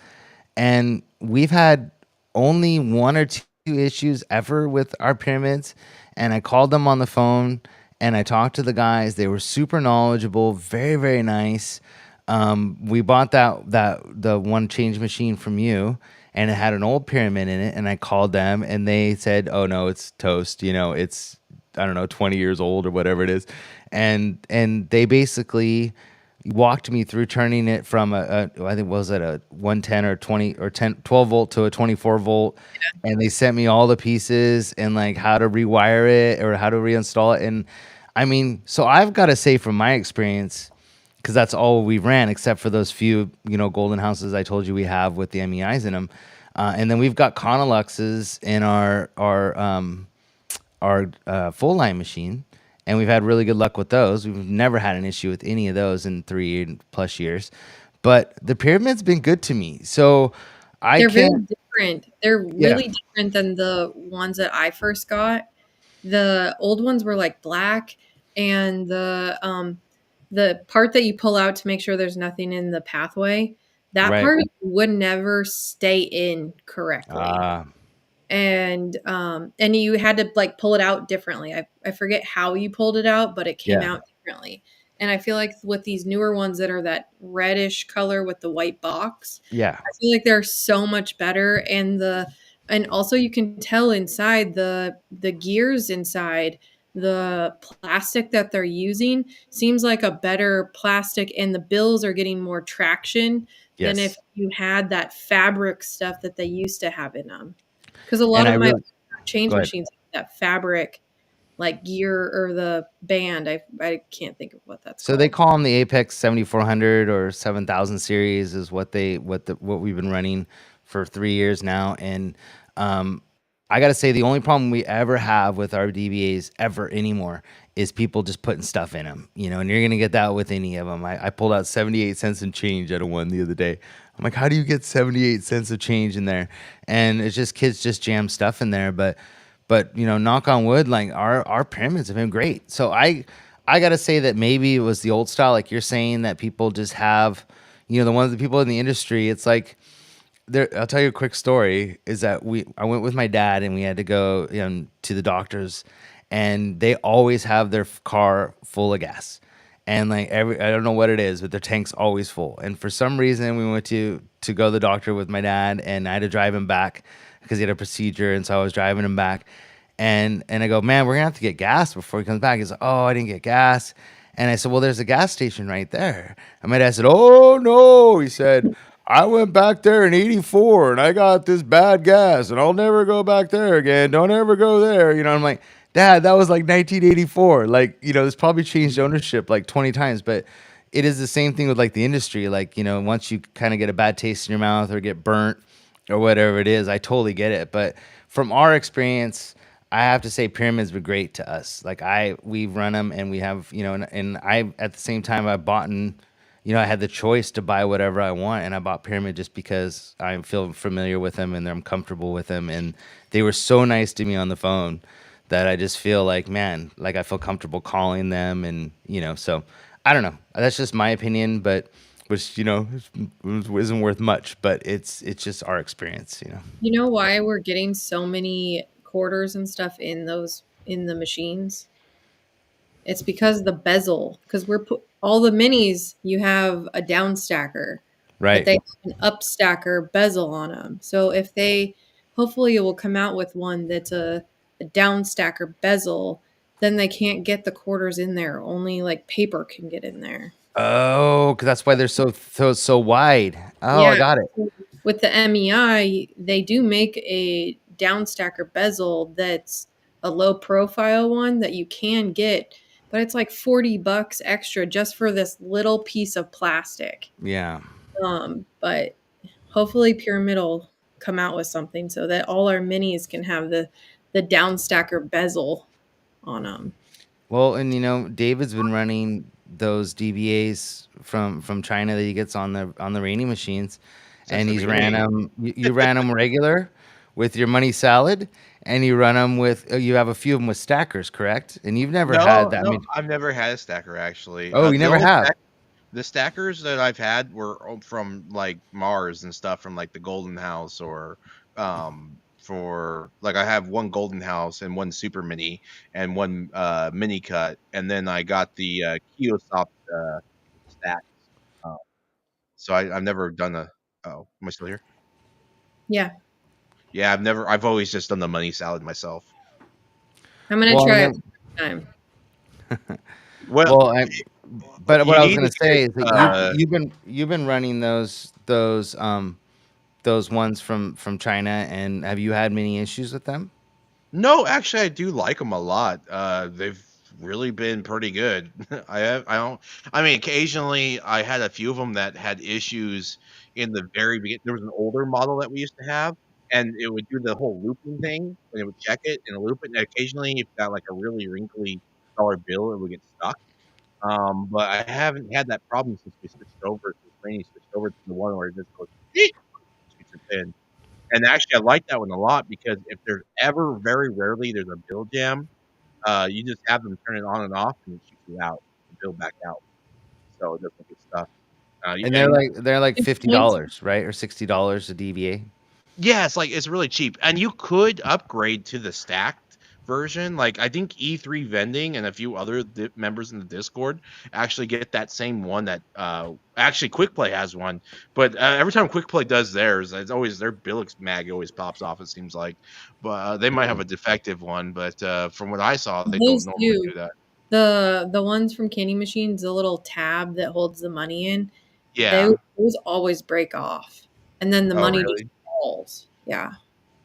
And we've had only one or two issues ever with our pyramids. And I called them on the phone and I talked to the guys. They were super knowledgeable, very, very nice. We bought the one change machine from you, and it had an old pyramid in it. And I called them and they said, oh no, it's toast. It's, I don't know, 20 years old or whatever it is. And they basically walked me through turning it from I think, was it a 110 or 20 or 12 volt to a 24 volt. And they sent me all the pieces and like how to rewire it or how to reinstall it. And I mean, so I've got to say from my experience, because that's all we ran except for those few, golden houses I told you we have with the MEIs in them. And then we've got Conoluxes in our full line machine, and we've had really good luck with those. We've never had an issue with any of those in 3+ years, but the pyramid's been good to me. So they're very different. They're really different than the ones that I first got. The old ones were like black, and the part that you pull out to make sure there's nothing in the pathway, that part would never stay in correctly. And you had to like pull it out differently. I forget how you pulled it out, but it came out differently. And I feel like with these newer ones that are that reddish color with the white box, I feel like they're so much better. And also you can tell inside the gears inside, the plastic that they're using seems like a better plastic, and the bills are getting more traction than if you had that fabric stuff that they used to have in them. Because a lot of my change machines have that fabric, like gear or the band. I can't think of what that's called. So they call them the Apex 7400 or 7000 series is what we've been running for 3 years now. And I got to say, the only problem we ever have with our DBAs ever anymore is people just putting stuff in them, and you're going to get that with any of them. I pulled out 78 cents and change out of one the other day. I'm like, how do you get 78 cents of change in there? And it's just kids just jam stuff in there. But knock on wood, like our pyramids have been great. So I I gotta say that maybe it was the old style, like you're saying, that people just have, the people in the industry. It's like there. I'll tell you a quick story. Is that I went with my dad and we had to go to the doctors, and they always have their car full of gas, and like I don't know what it is, but their tank's always full. And for some reason, we went to go to the doctor with my dad, and I had to drive him back because he had a procedure, and so I was driving him back. And I go, man, we're gonna have to get gas before he comes back. He's like, oh, I didn't get gas. And I said, well, there's a gas station right there. And my dad said, oh no. He said, I went back there in '84 and I got this bad gas and I'll never go back there again. Don't ever go there. I'm like, Dad, that was like 1984. Like, it's probably changed ownership like 20 times, but it is the same thing with like the industry. Like, once you kind of get a bad taste in your mouth or get burnt or whatever it is, I totally get it. But from our experience, I have to say pyramids were great to us. Like we've run them and we have, and I, at the same time I bought I had the choice to buy whatever I want, and I bought Pyramid just because I feel familiar with them and I'm comfortable with them. And they were so nice to me on the phone that I just feel like, man, like I feel comfortable calling them. And, so I don't know. That's just my opinion, but which, isn't worth much, but it's just our experience. You know why we're getting so many quarters and stuff in the machines? It's because the bezel, because all the minis, you have a down stacker, but Right. they have an up stacker bezel on them. So hopefully it will come out with one that's a down stacker bezel, then they can't get the quarters in there. Only like paper can get in there. Oh, because that's why they're so wide. Oh, I Yeah. got it. With the MEI, they do make a down stacker bezel that's a low profile one that you can get, but it's like $40 extra just for this little piece of plastic. Yeah. But hopefully Pyramid will come out with something so that all our minis can have the down stacker bezel on them. Well, and David's been running those DVAs from China that he gets on the rainy machines, and he's ran them. You ran them regular with your money salad, and you run them with. You have a few of them with stackers, correct? And you've never had that. No, I've never had a stacker actually. Oh, you never have. The stackers that I've had were from like Mars and stuff, from like the Golden House, or for like I have one Golden House and one Super Mini and one Mini Cut, and then I got the Kiosoft stacks. So I've never done a. Oh, am I still here? Yeah. Yeah, I've always just done the money salad myself. I'm gonna try it time. But what I was gonna say is that you've been running those ones from China, and have you had many issues with them? No, actually, I do like them a lot. They've really been pretty good. I mean, occasionally I had a few of them that had issues in the very beginning. There was an older model that we used to have, and it would do the whole looping thing, and it would check it and loop it. And occasionally, if it got like a really wrinkly dollar bill, it would get stuck. But I haven't had that problem since we switched over. Since Rainy switched over to the one where it just goes shoots it in. And actually, I like that one a lot because if there's ever, very rarely, there's a bill jam, you just have them turn it on and off, and it shoots you out, the bill back out, so it doesn't get stuck. And they're like $50, right, or $60 a DVA. Yeah, it's really cheap, and you could upgrade to the stacked version. Like I think E3 Vending and a few other members in the Discord actually get that same one. That actually QuickPlay has one, but every time QuickPlay does theirs, it's always their Billix mag always pops off. It seems like, but they might have a defective one. But from what I saw, they don't normally do that. The ones from Candy Machines, the little tab that holds the money in, yeah, those always break off, and then the money really? just falls. Yeah.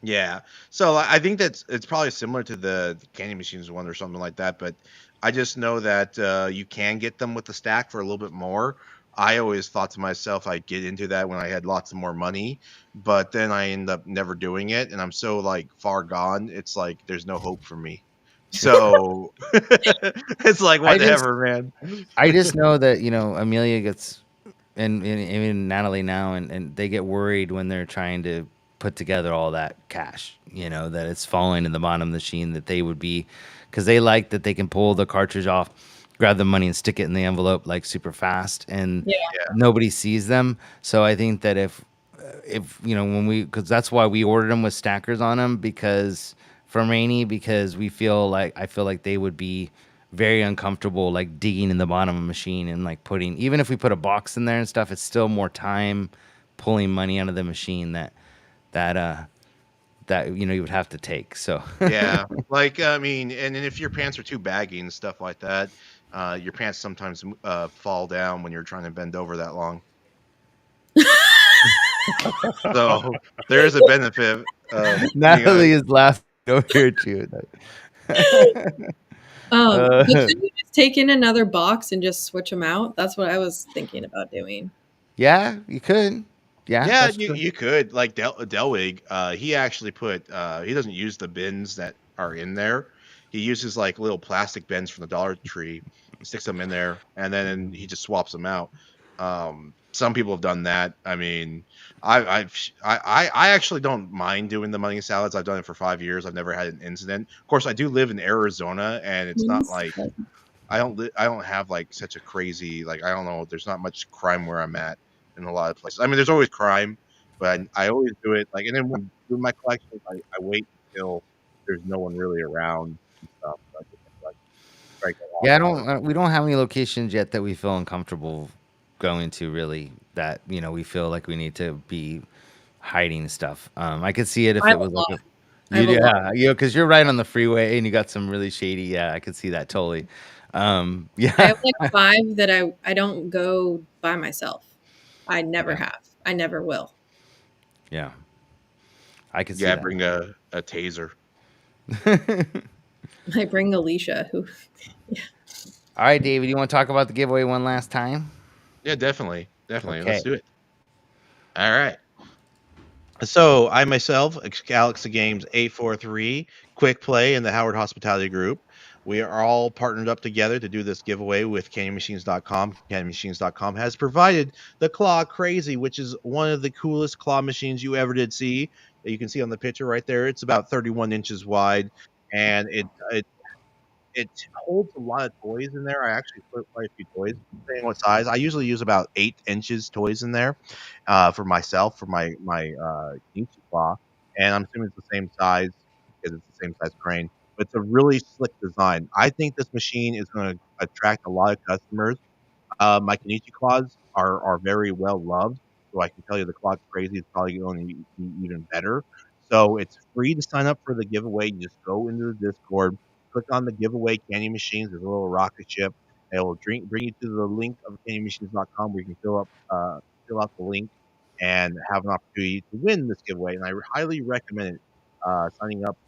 Yeah. So I think it's probably similar to the Candy Machines one or something like that. But I just know that you can get them with the stack for a little bit more. I always thought to myself I'd get into that when I had lots of more money, but then I end up never doing it, and I'm so like far gone. It's like there's no hope for me. So it's like whatever, man. I just know that Amelia gets and even Natalie now, and they get worried when they're trying to put together all that cash, that it's falling in the bottom of the machine, that they would be, because they like that they can pull the cartridge off, grab the money and stick it in the envelope like super fast, and Yeah. nobody sees them. So I think that if when because that's why we ordered them with stackers on them, because from Rainy, because I feel like they would be very uncomfortable like digging in the bottom of a machine and like putting, even if we put a box in there and stuff, it's still more time pulling money out of the machine that you would have to take. So Yeah, like I mean, and then if your pants are too baggy and stuff like that, your pants sometimes fall down when you're trying to bend over that long. So there is a benefit. Natalie is laughing over here too. But couldn't you just take in another box and just switch them out? That's what I was thinking about doing. Yeah, you could. Yeah, Yeah, that's true. you could, like Delwig. He actually put he doesn't use the bins that are in there. He uses like little plastic bins from the Dollar Tree, sticks them in there, and then he just swaps them out. Some people have done that. I mean, I actually don't mind doing the money salads. I've done it for 5 years. I've never had an incident. Of course, I do live in Arizona, and it's not like I don't have like such a crazy, like, I don't know. There's not much crime where I'm at in a lot of places. I mean, there's always crime, but I always do it like, and then when I'm doing my collections, I wait until there's no one really around and stuff. So I just like strike it off. Yeah, we don't have any locations yet that we feel uncomfortable going to, really, that we feel like we need to be hiding stuff. I could see it if I it have a was like lot. I have a lot. because you're right on the freeway and you got some really shady. Yeah, I could see that totally. I Yeah, have like 5 that I don't go by myself. I never have. I never will. yeah, I could see Yeah, that. bring a taser. I bring Alicia, who All right, David, you want to talk about the giveaway one last time? Yeah, definitely. Okay. Let's do it. All right. So I myself, Galaxy Games 843, Quick Play, and the Howard Hospitality Group, we are all partnered up together to do this giveaway with CandyMachines.com. CandyMachines.com has provided the Claw Crazy, which is one of the coolest claw machines you ever did see. You can see on the picture right there. It's about 31 inches wide, and it holds a lot of toys in there. I actually put quite a few toys, depending on what size. I usually use about 8 inches toys in there for myself, for my Kenichi claw, and I'm assuming it's the same size because it's the same size crane. But it's a really slick design. I think this machine is going to attract a lot of customers. My Kenichi claws are very well loved, so I can tell you the Claw Crazy is probably going to be even better. So it's free to sign up for the giveaway. You just go into the Discord, click on the giveaway Candy Machines. There's a little rocket ship. It will bring you to the link of candymachines.com where you can fill out the link and have an opportunity to win this giveaway. And I highly recommend signing up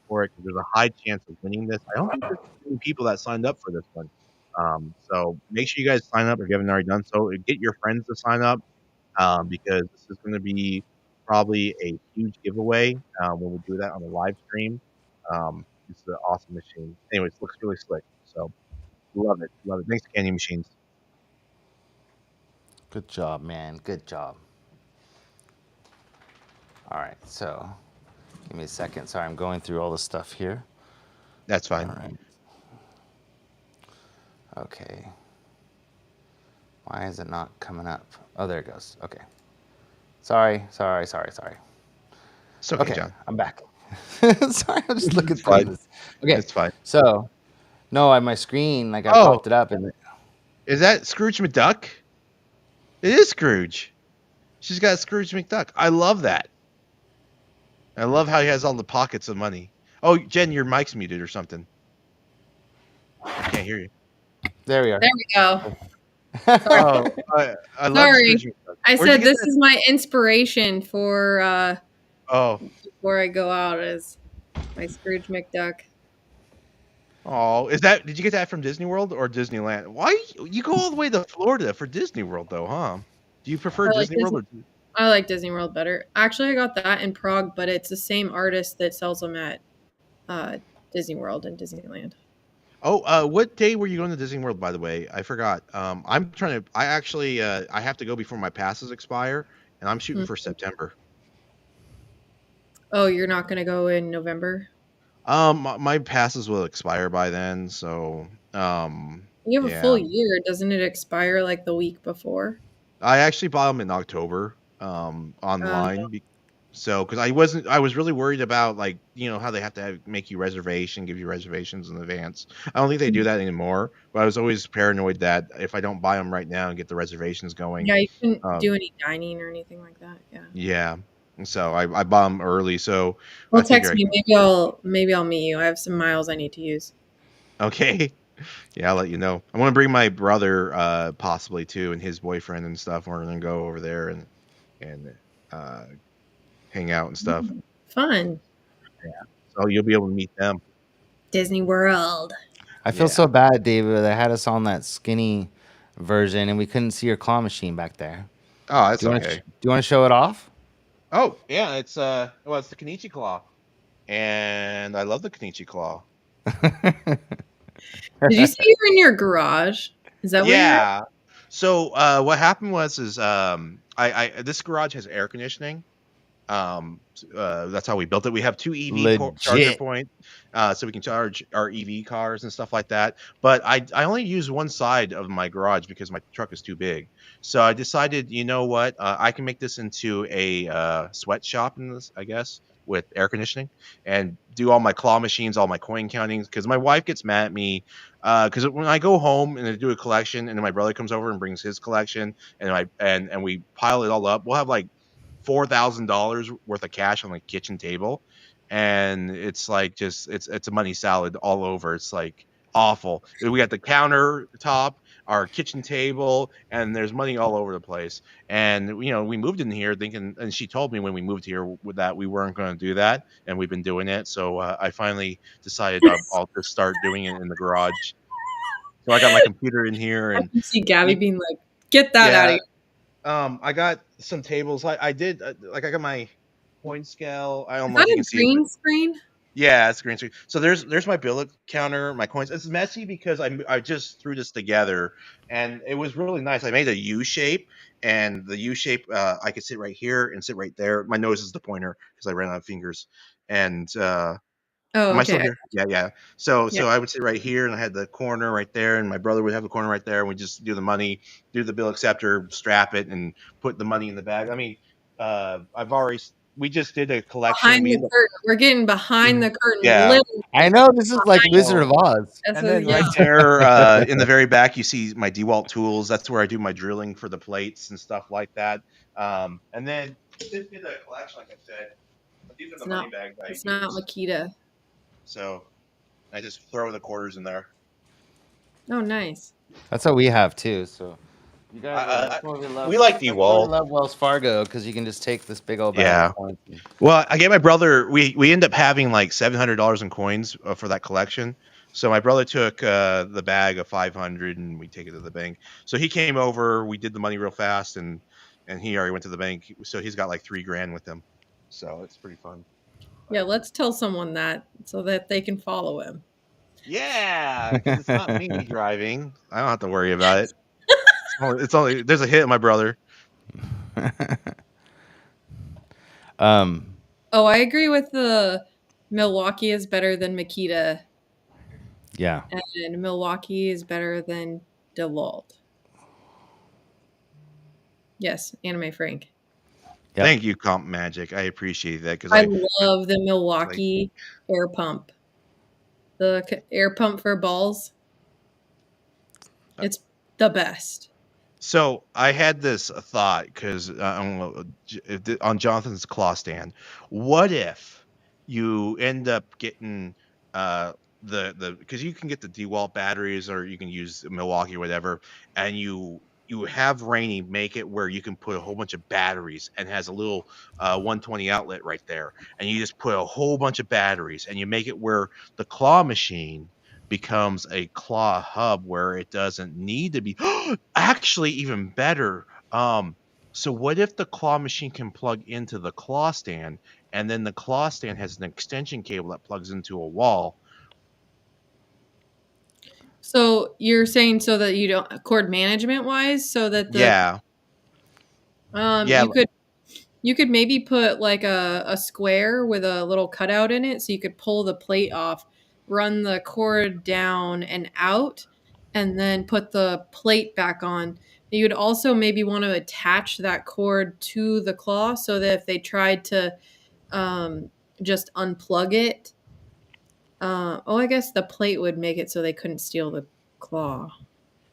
for it because there's a high chance of winning this. I don't think there's many people that signed up for this one. So make sure you guys sign up if you haven't already done so. Get your friends to sign up because this is going to be probably a huge giveaway when we do that on the live stream. It's an awesome machine. Anyways, looks really slick. So love it. Love it. Thanks to Candy Machines. Good job, man. Good job. All right, so give me a second. Sorry, I'm going through all the stuff here. That's fine. All right. Okay. Why is it not coming up? Oh, there it goes. Okay. Sorry. It's okay, John. I'm back. Sorry, I'm just looking through this. Okay, It's fine. So, no, on my screen, like I popped it up, and Is that Scrooge McDuck? It is Scrooge. She's got Scrooge McDuck. I love that. I love how he has all the pockets of money. Oh, Jen, your mic's muted or something. I can't hear you. There we are. There we go. Oh, I love Sorry. Scrooge McDuck. I Where'd said you get this that? is my inspiration for Oh, before I go out is my Scrooge McDuck. oh, did you get that from Disney World or Disneyland? Why you go all the way to Florida for Disney World though, huh? Do you prefer I like Disney World or? I like Disney World better. Actually, I got that in Prague, but it's the same artist that sells them at Disney World and Disneyland. Oh, what day were you going to Disney World, by the way? I forgot. I'm trying to. I actually, I have to go before my passes expire, and I'm shooting for September. Oh, you're not gonna go in November? My passes will expire by then, so You have a full Yeah. year. Doesn't it expire like the week before? I actually bought them in October, online. So, because I was really worried about like how they have to make you reservation, give you reservations in advance. I don't think they do that anymore, but I was always paranoid that if I don't buy them right now and get the reservations going, Yeah, you couldn't um, do any dining or anything like that. Yeah. yeah. And so I bought them early, so I Well, figure text I me. can. Maybe I'll meet you. I have some miles I need to use. Okay. Yeah, I'll let you know. I want to bring my brother, possibly too, and his boyfriend and stuff. We're gonna go over there and uh, hang out and stuff. Fun. So you'll be able to meet them. Disney World. I feel Yeah. so bad, David. They had us on that skinny version, and we couldn't see your claw machine back there. Oh, that's okay. Do you want to show it off? Oh, yeah, it's well, it's the Kenichi claw, and I love the Kenichi claw. Did you say you were in your garage? Is that where you're at? Yeah. So what happened was is I this garage has air conditioning. That's how we built it. We have two charger Legit. points, so we can charge our EV cars and stuff like that. But I only use one side of my garage because my truck is too big. So I decided, you know what, I can make this into a sweatshop in this, I guess, with air conditioning, and do all my claw machines, all my coin countings. Because my wife gets mad at me because when I go home and I do a collection, and then my brother comes over and brings his collection, and we pile it all up, we'll have like $4,000 worth of cash on the kitchen table, and it's like just it's a money salad all over. It's like awful. We got the countertop, our kitchen table, and there's money all over the place. And we moved in here thinking, and she told me when we moved here with that we weren't going to do that, and we've been doing it. So I finally decided I'll just start doing it in the garage. So I got my computer in here, I and can see Gabby being like, "Get that out of yeah, here." I got some tables. I did like I got my point scale. I don't Is know if that you a can see it, but green screen? yeah, it's green screen. So there's my billet counter, my coins. It's messy because I just threw this together, and it was really nice. I made a U shape, and the U shape I could sit right here and sit right there. My nose is the pointer because I ran out of fingers, and Oh, am I still okay. here? Yeah, yeah. So Yeah. I would sit right here, and I had the corner right there, and my brother would have the corner right there, and we just do the money, do the bill acceptor, strap it, and put the money in the bag. I mean, we just did a collection. Behind We the end up, curtain. We're getting behind the curtain, yeah. I literally. know this is like Wizard So, of Oz. That's and what, then yeah. right there in the very back, you see my DeWalt tools. That's where I do my drilling for the plates and stuff like that. And then just did a collection, like I said. But these are the money bags I It's not use. Makita. So I just throw the quarters in there. Oh, nice. That's what we have too. So you guys, I, that's why we love. we like That's why we DeWalt. love Wells Fargo because you can just take this big old bag Yeah. of coins. Well, I gave my brother. We end up having like $700 in coins for that collection. So my brother took the bag of 500, and we take it to the bank. So he came over. We did the money real fast, and he already went to the bank. So he's got like $3,000 with him. So it's pretty fun. Yeah, let's tell someone that so that they can follow him. Yeah, because it's not me driving. I don't have to worry about it. It's only there's a hit, my brother. Oh, I agree with the Milwaukee is better than Makita, Yeah. and Milwaukee is better than DeWalt. Yes, Anime Frank. Yep. Thank you, Comp Magic. I appreciate that because I love the Milwaukee air pump. The air pump for balls. It's the best. So I had this thought because on Jonathan's claw stand, what if you end up getting the because you can get the DeWalt batteries or you can use Milwaukee or whatever, and you have Rainy make it where you can put a whole bunch of batteries and has a little 120 outlet right there, and you just put a whole bunch of batteries and you make it where the claw machine becomes a claw hub where it doesn't need to be actually even better. So what if the claw machine can plug into the claw stand, and then the claw stand has an extension cable that plugs into a wall? So you're saying so that you don't cord management wise, so that the Yeah. Yeah. you could maybe put like a square with a little cutout in it so you could pull the plate off, run the cord down and out, and then put the plate back on. You would also maybe want to attach that cord to the claw so that if they tried to just unplug it, I guess the plate would make it so they couldn't steal the claw.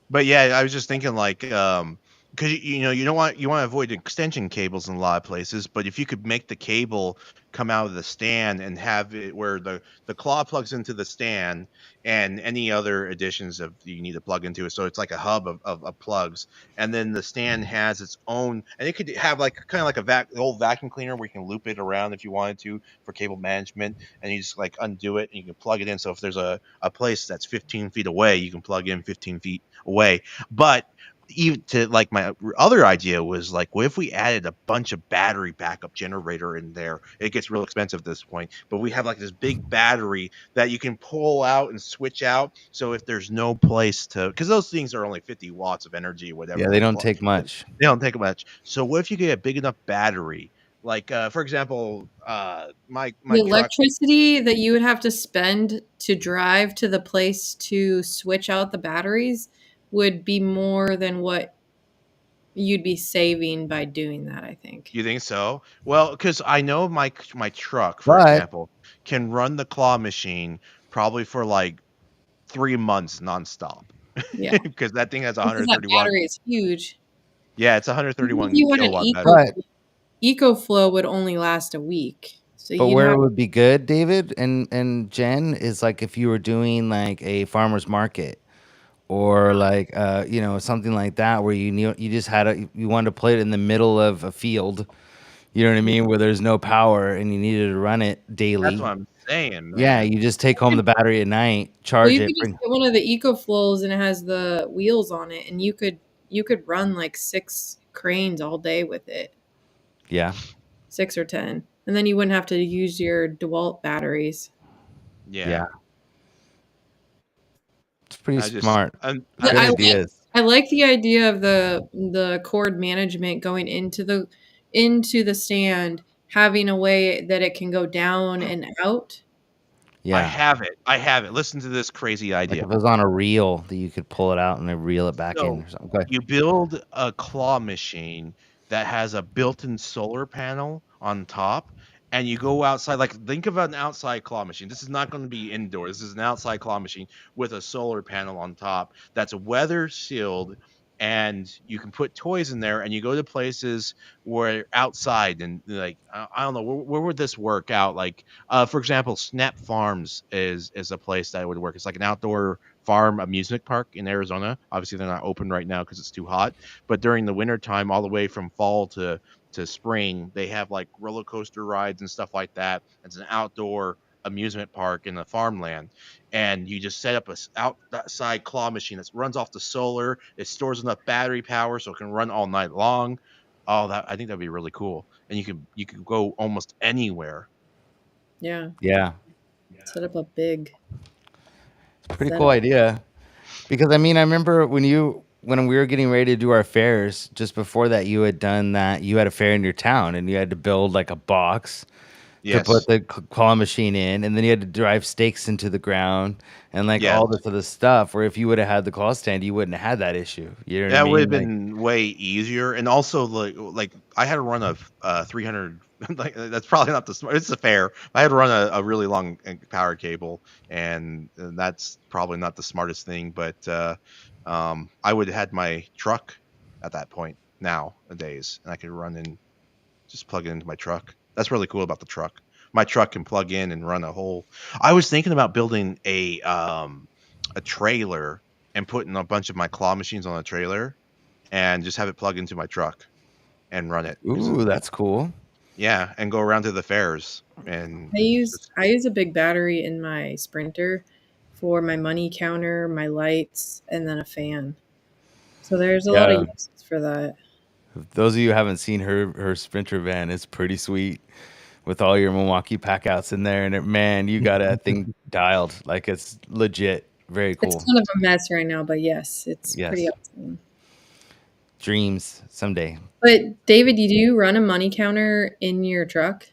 But yeah, I was just thinking like, because you don't want to avoid extension cables in a lot of places, but if you could make the cable come out of the stand and have it where the claw plugs into the stand and any other additions of you need to plug into it, so it's like a hub of plugs, and then the stand has its own, and it could have like kind of like the old vacuum cleaner where you can loop it around if you wanted to for cable management, and you just like undo it and you can plug it in. So if there's a place that's 15 feet away, you can plug in 15 feet away. But even to like my other idea was like, what if we added a bunch of battery backup generator in there? It gets real expensive at this point, but we have like this big battery that you can pull out and switch out. So if there's no place to, because those things are only 50 watts of energy, whatever. Yeah, they don't take much. They don't take much. So what if you get a big enough battery? Like, for example, my The truck. electricity that you would have to spend to drive to the place to switch out the batteries would be more than what you'd be saving by doing that, I think. You think so? Well, because I know my truck, for But example, can run the claw machine probably for like 3 months nonstop. Yeah. Because that thing has Because that 131. battery is huge. Yeah, it's Even 131 if you had an kilowatt battery. but EcoFlow would only last a week. So but you'd where have it would be good, David and Jen, is like if you were doing like a farmer's market or like something like that where you just you wanted to play it in the middle of a field, you know what I mean, where there's no power and you needed to run it That's daily. what I'm saying, Yeah, man. you just take home the battery at night, charge you it, could just get one of the EcoFlows and it has the wheels on it, and you could run like 6 cranes all day with it. yeah. 6 or 10. And then you wouldn't have to use your DeWalt batteries. Yeah. It's pretty smart. Good I ideas. I like the idea of the cord management going into the stand, having a way that it can go down and out. Yeah. I have it. Listen to this crazy Like idea. if it was on a reel that you could pull it out and then reel it back in or something. Go ahead. You build a claw machine that has a built-in solar panel on top, and you go outside. Like, think of an outside claw machine. This is not going to be indoor. This is an outside claw machine with a solar panel on top that's weather sealed, and you can put toys in there. And you go to places where outside, and like I don't know where would this work out. Like, for example, Snap Farms is a place that would work. It's like an outdoor farm amusement park in Arizona. Obviously, they're not open right now because it's too hot. But during the winter time, all the way from fall to spring, they have like roller coaster rides and stuff like that. It's an outdoor amusement park in the farmland, and you just set up a outside claw machine that runs off the solar. It stores enough battery power so it can run all night long. Oh, I think that'd be really cool, and you can go almost anywhere. Yeah. Yeah. Set up a big. Pretty cool idea. Because I mean, I remember when we were getting ready to do our fairs, just before that, you had done that. You had a fair in your town, and you had to build like a box to put the claw machine in, and then you had to drive stakes into the ground and like all this other stuff. Where if you would have had the claw stand, you wouldn't have had that issue. You know what I mean? That would have been way easier, and also like I had to run a 300. Like that's probably not the smart. It's a fair. I had to run a really long power cable, and that's probably not the smartest thing. But I would have had my truck at that point nowadays, and I could run and just plug it into my truck. That's really cool about the truck. My truck can plug in and run a whole. I was thinking about building a trailer and putting a bunch of my claw machines on a trailer, and just have it plug into my truck and run it. Ooh, that's cool. Yeah, and go around to the fairs. And I use a big battery in my Sprinter for my money counter, my lights, and then a fan. So there's a lot of uses for that. If those of you who haven't seen her Sprinter van, it's pretty sweet with all your Milwaukee packouts in there. And man, you got that thing dialed. Like it's legit. Very cool. It's kind of a mess right now, but yes, it's pretty awesome. Dreams someday. But David, do you run a money counter in your truck?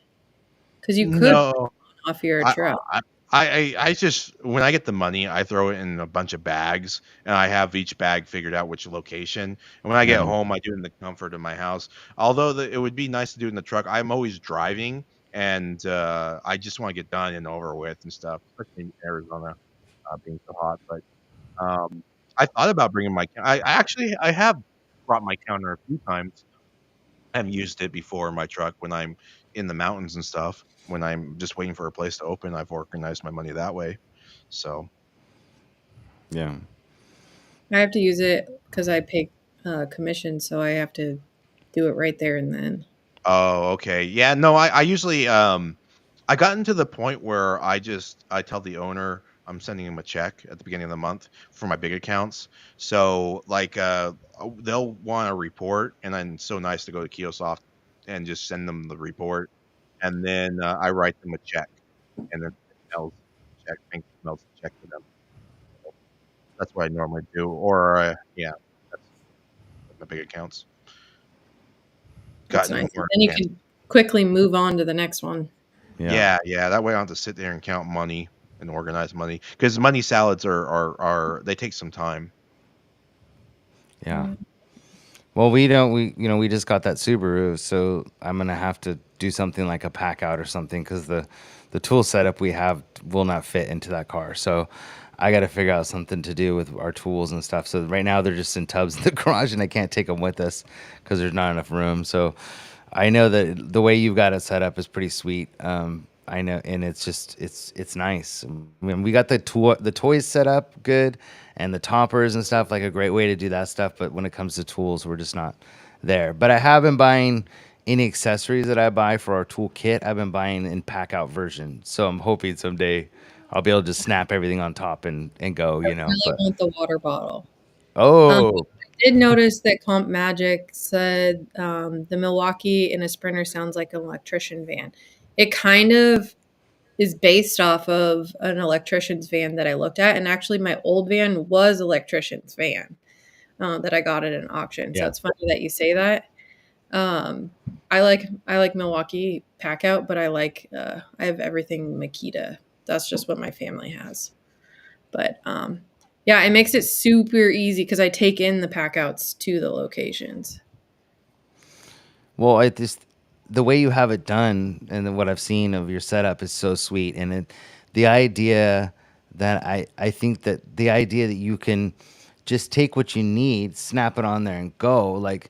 Because you could off your truck. I just when I get the money, I throw it in a bunch of bags, and I have each bag figured out which location. And when I get Right. home, I do it in the comfort of my house. Although it would be nice to do it in the truck. I'm always driving, and I just want to get done and over with and stuff, especially in Arizona being so hot. But I thought about bringing my. I have brought my counter a few times. I haven't used it before in my truck when I'm in the mountains and stuff. When I'm just waiting for a place to open, I've organized my money that way. So, Yeah. I have to use it because I pay commission, so I have to do it right there and then. oh, okay. Yeah, no, I usually I gotten to the point where I tell the owner I'm sending him a check at the beginning of the month for my big accounts. So like they'll want a report and then it's so nice to go to Kiosoft and just send them the report and then I write them a check and then mails the check mails the check to them. That's what I normally do. Or yeah, that's my big accounts. That's Got no nice. more. Then you can quickly move on to the next one. Yeah. That way I don't have to sit there and count money and organize money because money salads are they take some time. Yeah. Well, we just got that Subaru, so I'm gonna have to do something like a pack out or something because the tool setup we have will not fit into that car. So I got to figure out something to do with our tools and stuff. So right now they're just in tubs in the garage, and I can't take them with us because there's not enough room. So I know that the way you've got it set up is pretty sweet. I know, and it's just it's nice. I mean, we got the toys set up good, and the toppers and stuff, like a great way to do that stuff. But when it comes to tools, we're just not there. But I have been buying any accessories that I buy for our tool kit. I've been buying in pack out version. So I'm hoping someday I'll be able to just snap everything on top and go. I really want the water bottle. Oh, I did notice that Comp Magic said the Milwaukee in a Sprinter sounds like an electrician van. It kind of is based off of an electrician's van that I looked at, and actually my old van was electrician's van that I got at an auction. So Yeah. it's funny that you say that. I like Milwaukee pack out, but I have everything Makita. That's just what my family has. But yeah, it makes it super easy because I take in the pack outs to the locations. well, the way you have it done and then what I've seen of your setup is so sweet. And the idea that I think that the idea that you can just take what you need, snap it on there and go like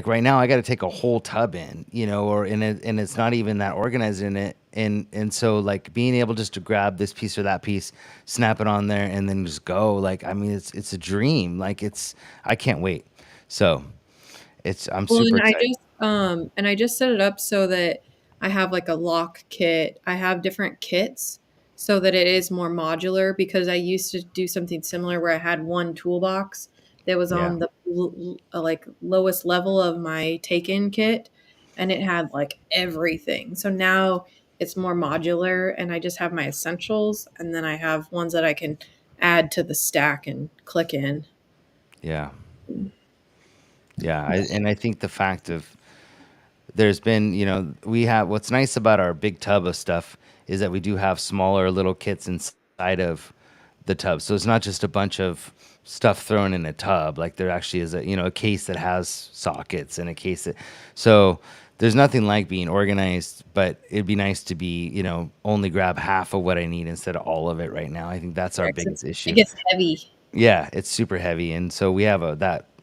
right now I got to take a whole tub in, or in it, and it's not even that organized in it. And so like being able just to grab this piece or that piece, snap it on there and then just go, like, I mean, it's a dream. Like I can't wait. So I'm Well, super and excited. I just set it up so that I have like a lock kit. I have different kits so that it is more modular because I used to do something similar where I had one toolbox that was Yeah. on the like lowest level of my take-in kit and it had like everything. So now it's more modular and I just have my essentials and then I have ones that I can add to the stack and click in. Yeah. Yeah. I think the fact of there's been, we have what's nice about our big tub of stuff is that we do have smaller little kits inside of the tub. So it's not just a bunch of stuff thrown in a tub. Like there actually is a case that has sockets and a case that, so there's nothing like being organized, but it'd be nice to be, only grab half of what I need instead of all of it right now. I think that's our biggest issue. It gets heavy. Yeah, it's super heavy. And so we have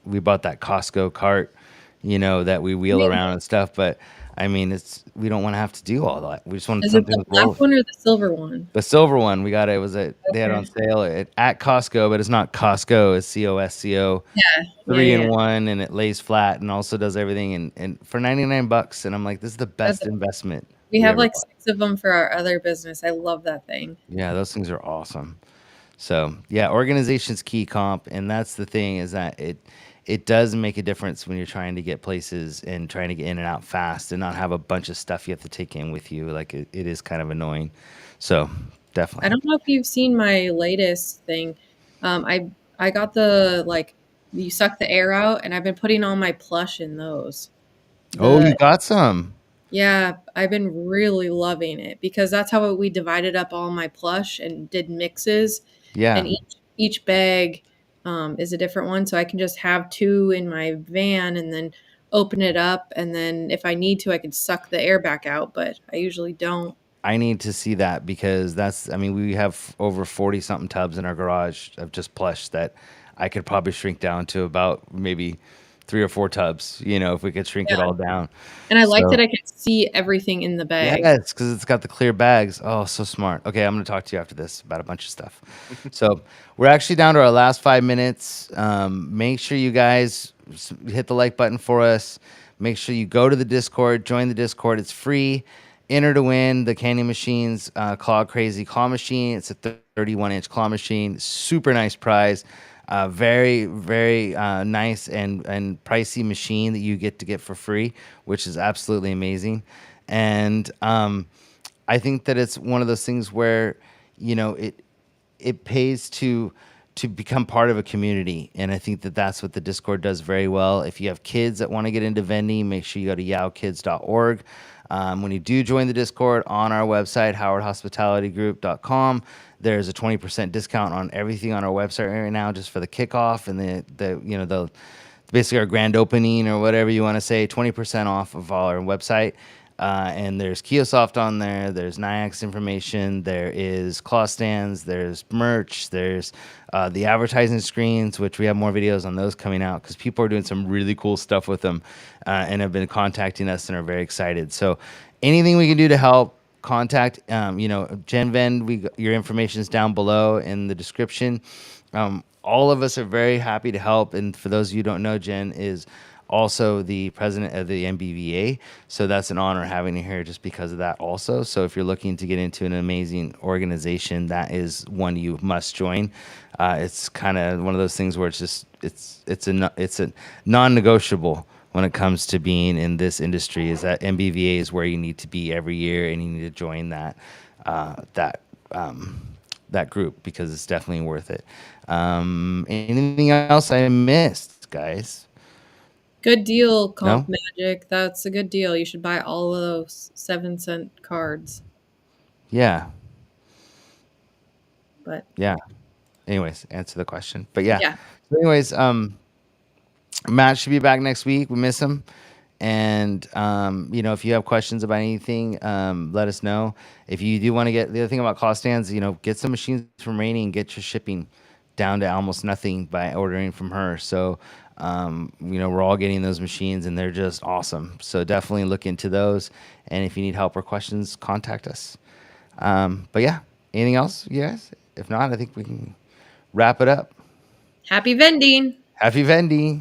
we bought that Costco cart, that we wheel around and stuff. But I mean, we don't want to have to do all that. We just want Is it something the with black roll. one or the silver one? The silver one, we got it. They had it on sale at Costco, but it's not Costco. It's Costco. Yeah. 3-in-1, and it lays flat and also does everything. And for $99, and I'm like, this is the best investment. We have ever like bought. 6 of them for our other business. I love that thing. Yeah, those things are awesome. So yeah, organization's key, Comp, and that's the thing is that it does make a difference when you're trying to get places and trying to get in and out fast and not have a bunch of stuff you have to take in with you. Like it is kind of annoying. So definitely. I don't know if you've seen my latest thing. I got the like you suck the air out, and I've been putting all my plush in those. Oh, you got some. Yeah, I've been really loving it because that's how we divided up all my plush and did mixes. Yeah. And each bag is a different one, so I can just have 2 in my van and then open it up, and then if I need to, I can suck the air back out, but I usually don't. I need to see that because I mean, we have over 40 something tubs in our garage of just plush that I could probably shrink down to about maybe 3 or 4 tubs, if we could shrink it Yeah. all down. And I like So, that I can see everything in the bag. yes, because it's got the clear bags. Oh, so smart. Okay, I'm going to talk to you after this about a bunch of stuff. So we're actually down to our last 5 minutes. Make sure you guys hit the like button for us. Make sure you go to the Discord, join the Discord. It's free. Enter to win the Candy Machines Claw Crazy Claw Machine. It's a 31-inch claw machine. Super nice prize. Very, very nice and pricey machine that you get for free, which is absolutely amazing. And I think that it's one of those things where, it pays to become part of a community. And I think that that's what the Discord does very well. If you have kids that want to get into vending, make sure you go to yowkids.org. When you do join the Discord on our website, howardhospitalitygroup.com, there's a 20% discount on everything on our website right now just for the kickoff and the basically our grand opening or whatever you want to say, 20% off of our website. And there's Kiosoft on there. There's Nyax information. There is claw stands. There's merch. There's the advertising screens, which we have more videos on those coming out because people are doing some really cool stuff with them and have been contacting us and are very excited. So anything we can do to help, contact, GenVend. Your information is down below in the description. All of us are very happy to help. And for those of you who don't know, Jen is also the president of the MBVA. So that's an honor having you here just because of that also. So if you're looking to get into an amazing organization, that is one you must join. It's kind of one of those things where it's a non-negotiable when it comes to being in this industry, is that MBVA is where you need to be every year, and you need to join that group because it's definitely worth it. Anything else I missed, guys? Good deal, Comp No? Magic. That's a good deal. You should buy all of those 7-cent cards. Yeah. But Yeah. Anyways, answer the question. But yeah. yeah. So anyways, Matt should be back next week. We miss him. And if you have questions about anything, let us know. If you do want to get the other thing about cost stands, get some machines from Rainy and get your shipping down to almost nothing by ordering from her. So we're all getting those machines and they're just awesome. So definitely look into those. And if you need help or questions, contact us. But yeah, anything else, you guys? If not, I think we can wrap it up. Happy vending. Happy vending.